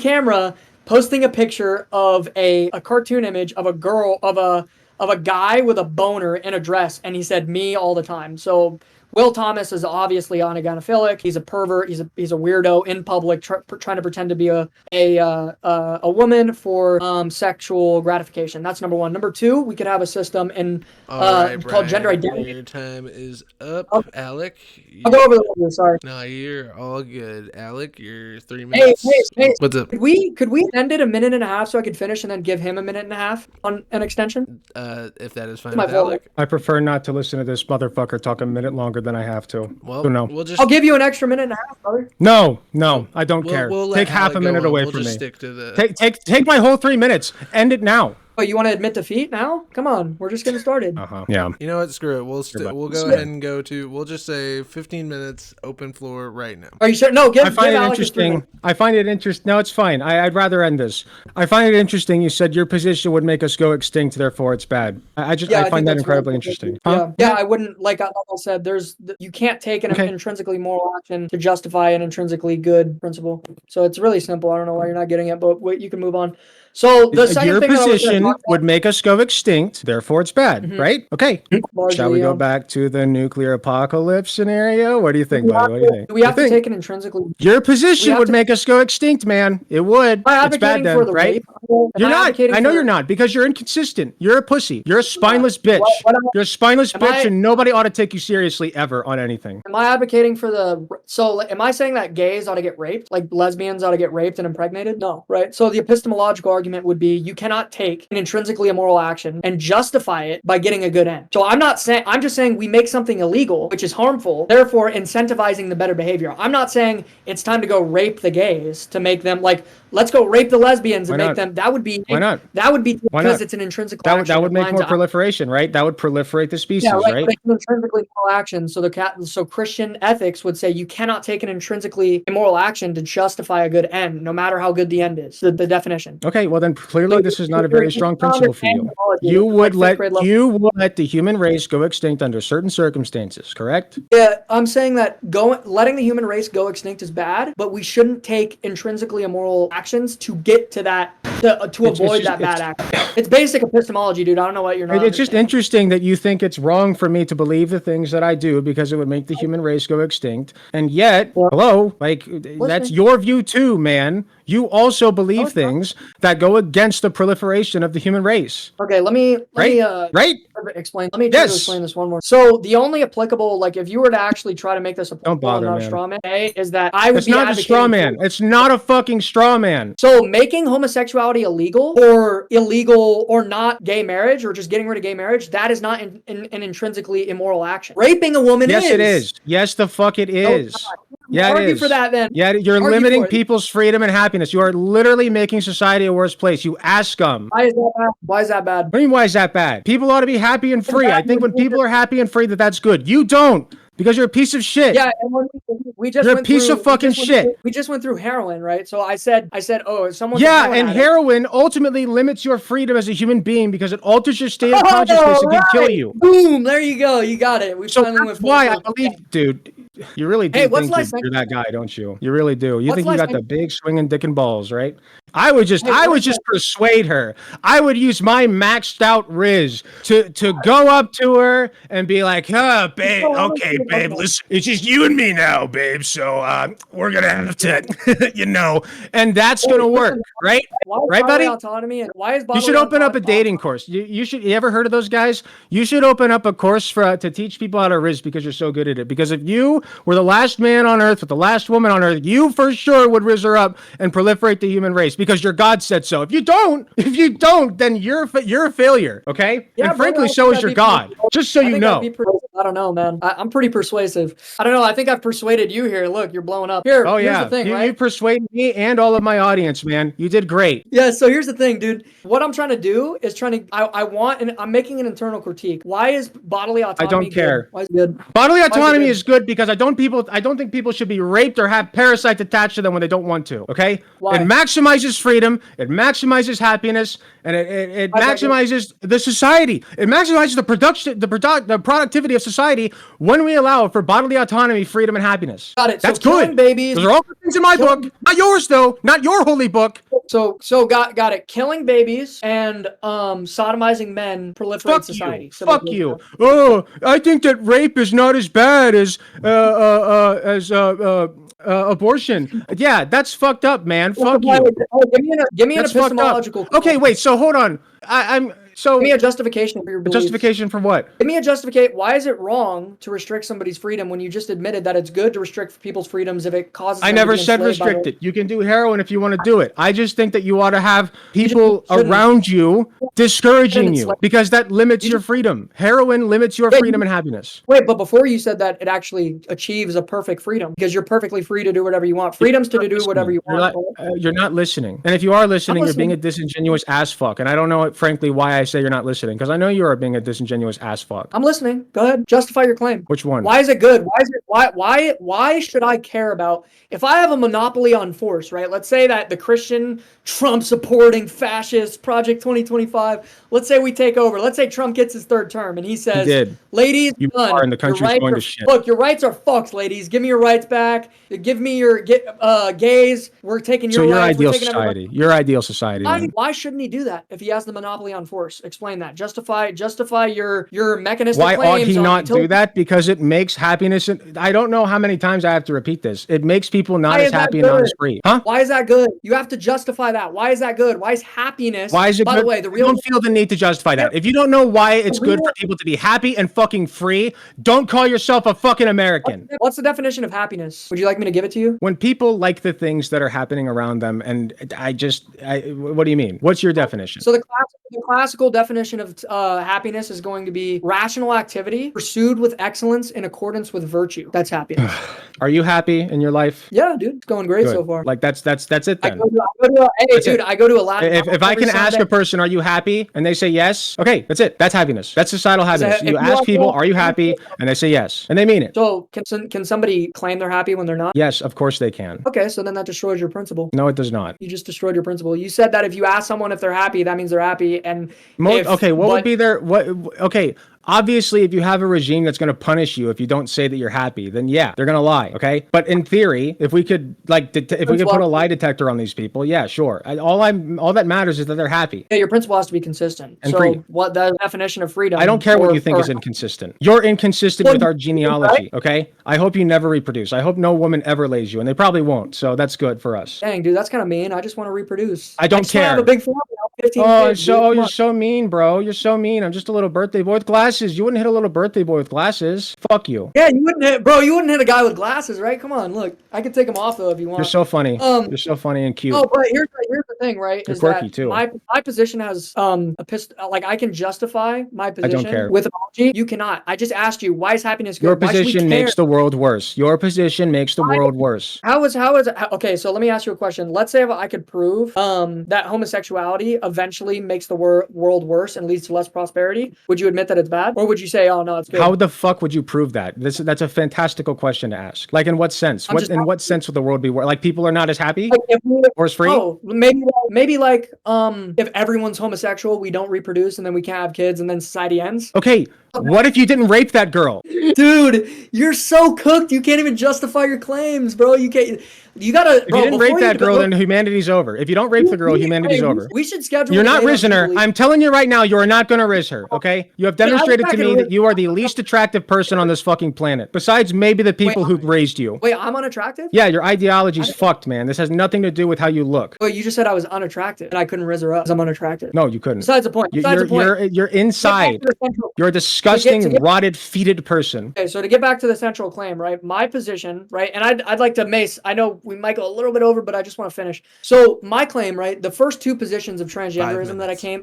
camera posting a picture of a cartoon image of a guy with a boner in a dress, and he said me all the time. So Will Thomas is obviously anagonophilic. He's a pervert. He's a weirdo in public, trying to pretend to be a woman for sexual gratification. That's number one. Number two, we could have a system called Bryan, gender identity. Your time is up, Alec. I'll go over the order. Sorry. No, you're all good, Alec. Your 3 minutes. Hey, what's up? Could we end it a minute and a half so I could finish and then give him a minute and a half on an extension? If that is fine My with fault. Alec. I prefer not to listen to this motherfucker talk a minute longer longer than I have to. Well, So no. we'll just I'll give you an extra minute and a half, brother. No, I don't care. we'll let Take half Alec a minute go on. away We'll from just me. stick to the. Take my whole 3 minutes. End it now. But you want to admit defeat now? Come on, we're just getting started. Yeah. You know what? Screw it. We'll go ahead and go to. We'll just say 15 minutes, open floor right now. Are you sure? No, give I find it Alec his 3 interesting. minutes. I find it interesting. No, it's fine. I'd rather end this. I find it interesting. You said your position would make us go extinct, therefore it's bad. I Yeah, find think that that's incredibly really interesting. Yeah, I wouldn't like I said. You can't take an Okay. intrinsically moral action to justify an intrinsically good principle. So it's really simple. I don't know why you're not getting it, but wait, you can move on. So the second Your thing that I was gonna position talk about- would make us go extinct, therefore it's bad, right? Okay. Shall we largely, go back to the nuclear apocalypse scenario? What do you think, buddy? What do you think? Do we have What do to you think? take an intrinsically? Your position have would to- make us go extinct, man. It would. Am I It's bad advocating then, for the right? rape? Am You're I not. advocating I know for- you're not because you're inconsistent. You're a pussy. You're a spineless bitch. what am I- You're a spineless am bitch, I- and nobody ought to take you seriously ever on anything. Am I advocating for the? So like, am I saying that gays ought to get raped, like lesbians ought to get raped and impregnated? No, right? So the epistemological argument would be you cannot take an intrinsically immoral action and justify it by getting a good end. So I'm not saying. I'm just saying we make something illegal, which is harmful, therefore incentivizing the better behavior. I'm not saying it's time to go rape the gays to make them like. Let's go rape the lesbians and Why make not? them. That would be. Why not? That would be Why because not? it's an intrinsic. That would make action more aligned to- proliferation, right? That would proliferate the species, Yeah, right. right? But it's an intrinsically immoral action. So Christian ethics would say you cannot take an intrinsically immoral action to justify a good end, no matter how good the end is. The definition. Okay, well then clearly So this is not a you're- very strong you're not principle for you. understanding theology. You It's would like fifth grade level. you would let the human race go extinct under certain circumstances, correct? Yeah, I'm saying that letting the human race go extinct is bad, but we shouldn't take intrinsically immoral actions to get to that to avoid that bad action. It's basic epistemology, dude. I don't know what you're not. It's just interesting that you think it's wrong for me to believe the things that I do because it would make the human race go extinct. And yet, hello, like that's your view too, man. You also believe things that go against the proliferation of the human race. Okay, let me Right? explain. Let me try to explain this one more. So the only applicable, like if you were to actually try to make this applicable, bother, not man. a straw man, is that I would It's be not a straw advocating man. It's not a fucking straw man. So making homosexuality illegal or not gay marriage or just getting rid of gay marriage, that is not an intrinsically immoral action. Raping a woman Yes, it is. Yes, the fuck it is. Yeah, it Argue is. for that then. Yeah, you're Argue limiting for it. people's freedom and happiness. You are literally making society a worse place. You ass scum. Why is that bad? Why is that bad? What do you mean, why is that bad? People ought to be happy and free. I think when people are happy and free, that's good. You don't, because you're a piece of shit. Yeah, and when we just You're a went piece through, of fucking shit. We just went through heroin, right? So I said, oh, if someone's a Yeah, heroin and addict- heroin ultimately limits your freedom as a human being because it alters your state of consciousness and can kill right. you. Boom! There you go. You got it. We So finally went that's full why I circle. believe, dude, you really do Hey, what's think life you're that guy, don't you? You really do. You What's think you life got the big swinging dick and balls, right? I would just what's persuade her. I would use my maxed out Riz to go up to her and be like, huh, babe, okay, babe, listen, it's just you and me now, babe. So we're gonna have to, and that's gonna work, right? Why is Right, buddy? bodily autonomy and why is You bodily should open up a autonomy- dating course. You ever heard of those guys? You should open up a course to teach people how to Riz because you're so good at it. Because if you were the last man on earth with the last woman on earth, you for sure would Riz her up and proliferate the human race because your God said so. If you don't, then you're a failure. Okay? Yeah, and brother, frankly, I so think is that'd your be God. pretty- Just so I you think know. that'd be I don't know, man. I'm pretty persuasive. I don't know. I think I've persuaded you here. Look, you're blowing up. Here, Oh here's yeah, the thing, you right? persuaded me and all of my audience, man. You did great. Yeah, so here's the thing, dude. What I'm trying to do is I'm making an internal critique. Why is bodily autonomy don't care. good? Why is it good? Bodily autonomy good? is good because I don't think people should be raped or have parasites attached to them when they don't want to. Okay? Why? It maximizes freedom, it maximizes happiness, and it Why is that maximizes the society. It maximizes the productivity of society when we allow for bodily autonomy, freedom, and happiness. Got it. So That's killing good. babies- Those are all good things in my book. Not yours though. Not your holy book. So got it. Killing babies and sodomizing men proliferate Fuck society. you. So Fuck they- you. Oh, I think that rape is not as bad as abortion. Yeah, that's fucked up, man. Fuck you. Give me an That's fucked up. epistemological. Okay, wait. So hold on. So Give me a justification for your beliefs. justification for what? Give me a justification. Why is it wrong to restrict somebody's freedom when you just admitted that it's good to restrict people's freedoms if it causes I them never to be said enslaved by restrict it. You can do heroin if you want to do it. I just think that you ought to have people shouldn't. around you discouraging you Shouldn't. because that limits your freedom. Heroin limits your freedom and happiness. Wait, but before you said that it actually achieves a perfect freedom because you're perfectly free to do whatever you want. Freedom's to do whatever you want. You're not listening. And if you are listening, you're being a listening. disingenuous ass fuck. And I don't know, frankly, why I say you're not listening because I know you are being a disingenuous ass fuck. I'm listening. Go ahead. Justify your claim. Which one? Why is it good? Why should I care about if I have a monopoly on force, right? Let's say that the Christian Trump supporting fascist Project 2025, let's say we take over. Let's say Trump gets his third term and he says, ladies, You are, and the country's going to shit. Look, your rights are fucked, ladies. Give me your rights back. Give me your gays. We're taking your rights. So your ideal society. Your ideal society. Why shouldn't he do that if he has the monopoly on force? Explain that. Justify your mechanistic Why claims. ought he on not utility. do that? Because it makes happiness. I don't know how many times I have to repeat this. It makes people not Why as is that happy and not good? as free. Huh? Why is that good? You have to justify that. Why is that good? Why is happiness? Why is it By good? the way, the You real don't feel the need to justify that. If you don't know why it's good for people to be happy and fucking free, don't call yourself a fucking American. What's the definition of happiness? Would you like me to give it to you? When people like the things that are happening around them, and what do you mean? What's your definition? So the classical definition of happiness is going to be rational activity pursued with excellence in accordance with virtue. That's happiness. Are you happy in your life? Yeah, dude, it's going great Good. so far. Like that's it I then. go to a Latin. If I can ask a person, are you happy? And they say yes. Okay, that's it. That's happiness. That's societal happiness. You ask people, are you happy? And they say yes. And they mean it. So can somebody claim they're happy when they're not? Yes, of course they can. Okay, so then that destroys your principle. No, it does not. You just destroyed your principle. You said that if you ask someone if they're happy, that means they're happy. And Obviously, if you have a regime that's going to punish you if you don't say that you're happy, then yeah, they're going to lie, okay? But in theory, if we could put a lie detector on these people, yeah, sure. All that matters is that they're happy. Yeah, your principle has to be consistent. And so free. what the definition of freedom? I don't care what you think is inconsistent. You're inconsistent with our genealogy, okay? I hope you never reproduce. I hope no woman ever lays you, and they probably won't. So that's good for us. Dang, dude, that's kind of mean. I just want to reproduce. I don't care. I have a big family. 15 kids, You're so mean, bro. You're so mean. I'm just a little birthday boy with glasses. You wouldn't hit a little birthday boy with glasses. Fuck you. Yeah, you wouldn't hit a guy with glasses, right? Come on, look. I can take him off though if you want. You're so funny. You're so funny and cute. Oh, but here's the thing, right? You're quirky too. My position has I can justify my position. I don't care. With apology. You cannot. I just asked you, why is happiness good? Your Why should we position care? makes the world worse. Your position makes the world worse. How is okay? So let me ask you a question. Let's say if I could prove that homosexuality eventually makes the world worse and leads to less prosperity. Would you admit that it's bad, or would you say, "Oh no, it's good"? How the fuck would you prove that? That's a fantastical question to ask. Like, in what sense? In what sense would the world be worse? Like, people are not as happy or as free? Oh, maybe like if everyone's homosexual, we don't reproduce, and then we can't have kids, and then society ends. Okay, what if you didn't rape that girl? Dude, you're so cooked. You can't even justify your claims, bro. You can't. You gotta. If you didn't rape that girl, then humanity's over. If you don't rape the girl, humanity's over. We should schedule. You're not rizzing her. I'm telling you right now, you are not going to rizz her. Okay? You have demonstrated to me that you are the least attractive person on this fucking planet, besides maybe the people who raised you. Wait, I'm unattractive? Yeah, your ideology's fucked, man. This has nothing to do with how you look. Wait, you just said I was unattractive, and I couldn't rizz her up because I'm unattractive. No, you couldn't. Besides the point. You're inside. You're a disgusting, rotted, fetid person. Okay, so to get back to the central claim, right? My position, right? And I'd like to Mace. I know we might go a little bit over, but I just want to finish. So my claim, right? The first two positions of transgenderism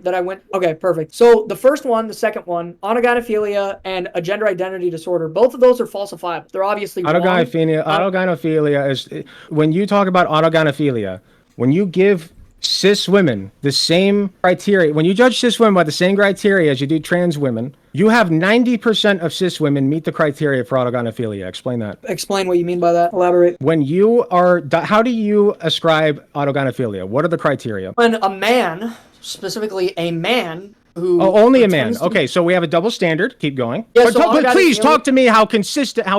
that I went. Okay, perfect. So the first one, the second one, autogynephilia and a gender identity disorder. Both of those are falsifiable. They're obviously wrong. Autogynephilia is when you talk about autogynephilia, when you give cis women the same criteria, when you judge cis women by the same criteria as you do trans women, you have 90% of cis women meet the criteria for autogynephilia. Explain that. Explain what you mean by that. Elaborate. When you are, how do you ascribe autogynephilia? What are the criteria? When a man, specifically a man, only a man. Okay, so we have a double standard. Keep going. Yeah, but please talk to me how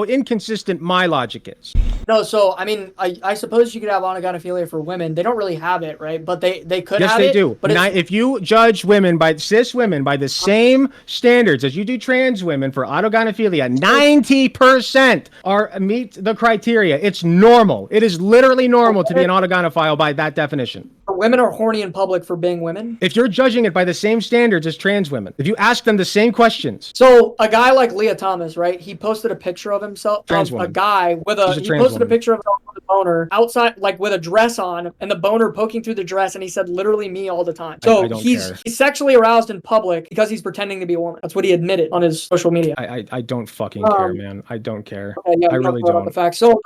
inconsistent my logic is. No, so I mean, I suppose you could have autogynephilia for women. They don't really have it, right? But they could have it. Yes, they do. But if you judge cis women by the same standards as you do trans women for autogynephilia, 90% meet the criteria. It's normal. It is literally normal to be an autogynephile by that definition. Women are horny in public for being women. If you're judging it by the same standards kids as trans women. If you ask them the same questions. So a guy like Leah Thomas, right? He posted a picture of himself, Trans of woman. a guy with She's a he trans posted a woman. picture of himself with a boner outside, like with a dress on, and the boner poking through the dress, and he said literally me all the time. So I don't he's care. sexually aroused in public because he's pretending to be a woman. That's what he admitted on his social media. I don't fucking care, man. I don't care. Okay, yeah, I we really talked about don't. the facts. So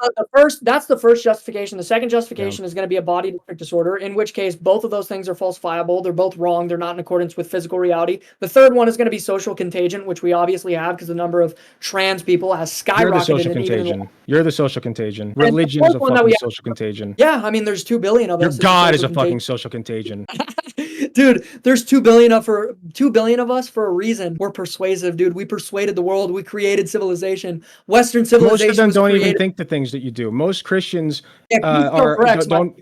that's the first justification. The second justification is going to be a body defect disorder, in which case both of those things are falsifiable. They're both wrong. They're not in accordance with physical reality. The third one is going to be social contagion, which we obviously have because the number of trans people has skyrocketed. You're the social and even contagion. You're the social contagion. the Religion is a fourth one that fucking we social contagion. yeah, I mean, there's 2 billion of Your us. God is a social fucking social contagion. Dude, there's 2 billion of us for a reason. We're persuasive, dude. We persuaded the world. We created civilization. Western civilization. Most of them was don't created. even think the things that you do. Most Christians Christos Rex, don't.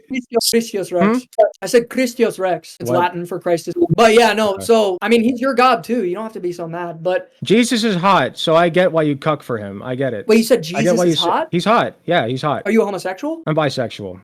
Christos Rex. I said Christos Rex. It's What? Latin for Christ. But yeah, no. So I mean, he's your God too. You don't have to be so mad. But Jesus is hot, so I get why you cuck for him. I get it. wait, you said I get Jesus why you is hot? He's hot. Yeah, he's hot. Are you a homosexual? I'm bisexual.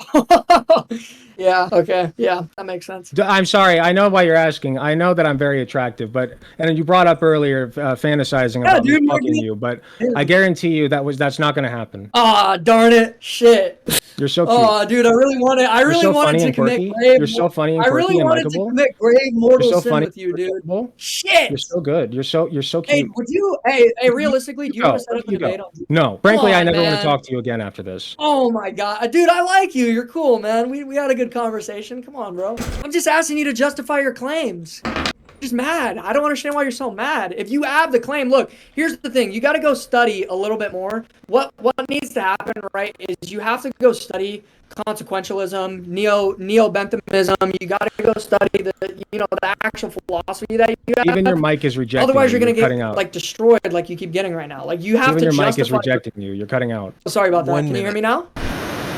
Yeah. Okay. Yeah, that makes sense. I'm sorry. I know why you're asking. I know that I'm very attractive, but and you brought up earlier fantasizing about me fucking you, but I guarantee you that's not going to happen. Ah, darn it! Shit. You're so cute. Oh, dude, I really wanted to commit grave. You're so funny and I really quirky and wanted to likable. commit grave mortal You're so sin funny with you, and dude. likable. Shit. You're so good. You're so cute. Hey, would you? Hey, realistically, do you want to set up a debate on? No, frankly, I on, never want man. to talk to you again after this. Oh my god, dude, I like you. You're cool, man. We had a good conversation. Come on, bro. I'm just asking you to justify your claims. I'm just mad. I don't understand why you're so mad. If you have the claim, look, here's the thing. You got to go study a little bit more. What needs to happen, right, is you have to go study consequentialism, neo-benthamism. You got to go study the actual philosophy that you have. Even your mic is rejecting. Otherwise, you're gonna cutting get out. like destroyed, like you keep getting right now. Like you have Even to your mic justify. is rejecting you. You're cutting out. Sorry about that. 1 Can you hear minute. me now?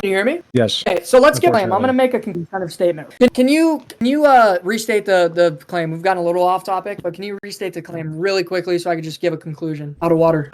Can you hear me? Yes. Okay, so let's get claim. I'm Unfortunately. gonna make a kind of statement. Can you restate the claim? We've gotten a little off topic, but can you restate the claim really quickly so I could just give a conclusion? Out of water.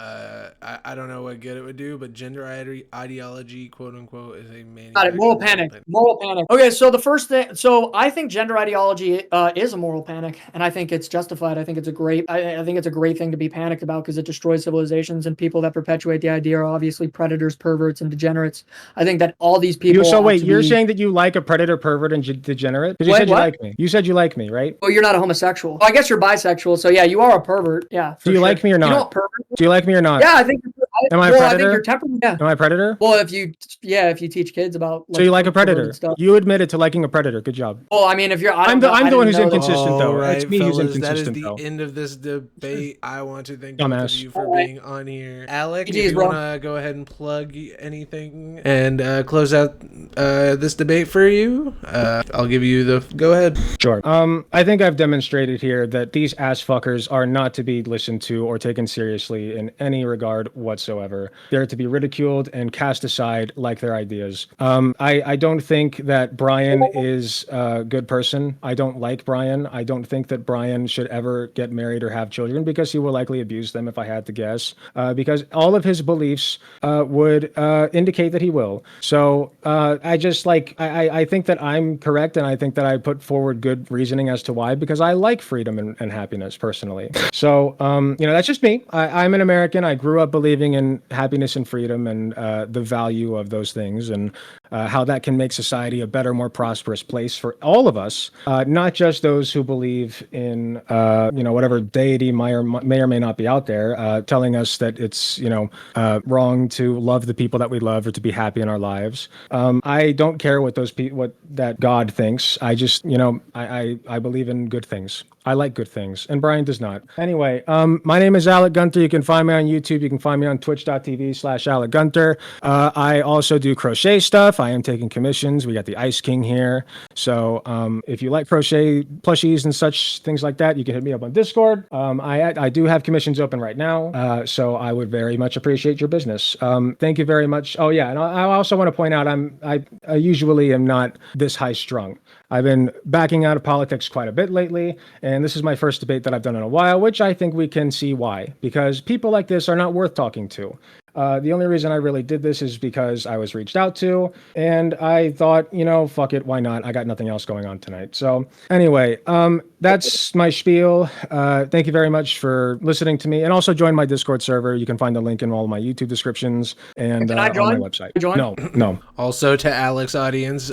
I don't know what good it would do, but gender ideology, quote unquote, is a main. Got it. Moral panic. Moral panic. Okay, so the first thing. So I think gender ideology is a moral panic, and I think it's justified. I think it's a great. I think it's a great thing to be panicked about because it destroys civilizations, and people that perpetuate the idea are obviously predators, perverts, and degenerates. I think that all these people. So wait, you're be... saying that you like a predator, pervert, and degenerate? Because you said you like me. You said you like me, right? Well, you're not a homosexual. Well, I guess you're bisexual. So yeah, you are a pervert. Yeah. Do you like me or not? You know what pervert? Do you like me or not? Yeah, I think. Am I a predator? I think you're temperament. Yeah. Am I a predator? Well, if you teach kids about. So you like a predator? Stuff. You admitted to liking a predator. Good job. Well, I mean, if you're, I'm the one who's inconsistent, though. Right, It's me who's fellas, inconsistent, that is though. the end of this debate. I want to thank Dumbass. both of you for being on here. Alec, GGs, if you bro. want to go ahead and plug anything and close out this debate for you, I'll give you the go ahead. Sure. I think I've demonstrated here that these ass fuckers are not to be listened to or taken seriously in any regard whatsoever. They're to be ridiculed and cast aside like their ideas. I don't think that Bryan is a good person. I don't like Bryan. I don't think that Bryan should ever get married or have children because he will likely abuse them if I had to guess. Because all of his beliefs would indicate that he will. So I just I think that I'm correct, and I think that I put forward good reasoning as to why, because I like freedom and happiness personally. So that's just me. I'm an American. I grew up believing in happiness and freedom and the value of those things, and how that can make society a better, more prosperous place for all of us, not just those who believe in whatever deity may or may not be out there, telling us that it's wrong to love the people that we love or to be happy in our lives. I don't care what what that God thinks. I just I believe in good things. I like good things, and Bryan does not. Anyway, my name is Alec Gunter. You can find me on YouTube. You can find me on twitch.tv/Alec Gunter. I also do crochet stuff. I am taking commissions. We got the Ice King here. So if you like crochet plushies and such things like that, you can hit me up on Discord. I do have commissions open right now. So I would very much appreciate your business. Thank you very much. Oh yeah, and I also want to point out I usually am not this high strung. I've been backing out of politics quite a bit lately, and this is my first debate that I've done in a while, which I think we can see why. Because people like this are not worth talking to. The only reason I really did this is because I was reached out to, and I thought, fuck it, why not? I got nothing else going on tonight. So anyway, that's my spiel. Thank you very much for listening to me, and also join my Discord server. You can find the link in all of my YouTube descriptions and Can I on join? my website. Join? No. Also, to Alec's audience,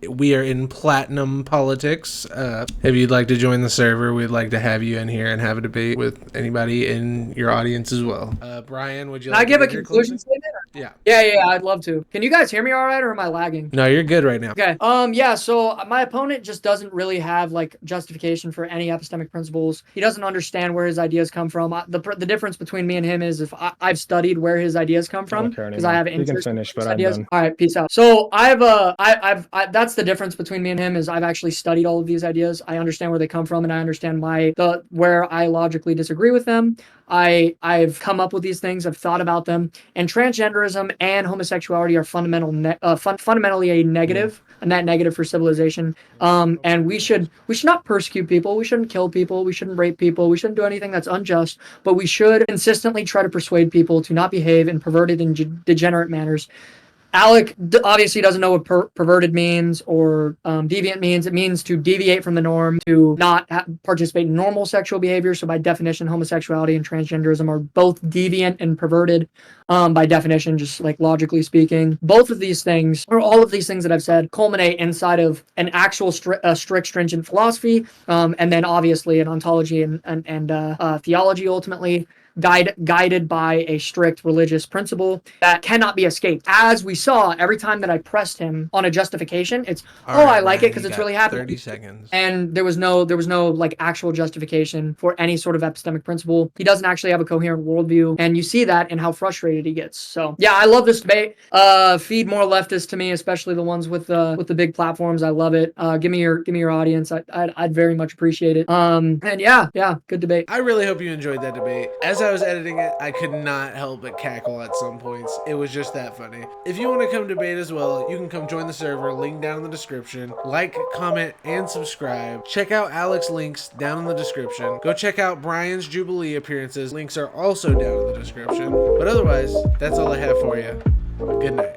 we are in platinum politics. If you'd like to join the server, we'd like to have you in here and have a debate with anybody in your audience as well. Bryan, would you Can like I give to a give your conclusion closing? statement? Yeah. Yeah, I'd love to. Can you guys hear me all right, or am I lagging? No, you're good right now. Okay. Yeah. So my opponent just doesn't really have like justification for any epistemic principles. He doesn't understand where his ideas come from. The difference between me and him is if I've studied where his ideas come I from don't care because I anymore. have You can interest in finish, his but I'm ideas. done. All right, peace out. So that's the difference between me and him is I've actually studied all of these ideas. I understand where they come from, and I understand where I logically disagree with them. I've come up with these things. I've thought about them, and transgenderism and homosexuality are fundamentally a negative, a net negative for civilization. And we should not persecute people. We shouldn't kill people. We shouldn't rape people. We shouldn't do anything that's unjust. But we should consistently try to persuade people to not behave in perverted and degenerate manners. Alec obviously doesn't know what perverted means or deviant means. It means to deviate from the norm, to not participate in normal sexual behavior. So by definition, homosexuality and transgenderism are both deviant and perverted by definition, just like logically speaking. Both of these things, or all of these things that I've said, culminate inside of an actual strict, stringent philosophy, and then obviously an ontology and theology ultimately. Guided by a strict religious principle that cannot be escaped. As we saw, every time that I pressed him on a justification, it's I like it because it's really happening. 30 seconds. And there was no like actual justification for any sort of epistemic principle. He doesn't actually have a coherent worldview, and you see that in how frustrated he gets. So yeah, I love this debate. Feed more leftists to me, especially the ones with the big platforms. I love it. Give me your audience. I'd very much appreciate it. And yeah, good debate. I really hope you enjoyed that debate. As I was editing it, I could not help but cackle at some points. It was just that funny. If you want to come debate as well, you can come join the server, link down in the description. Like, comment, and subscribe. Check out Alec's links down in the description. Go check out Bryan's Jubilee appearances. Links are also down in the description. But otherwise, that's all I have for you. Good night.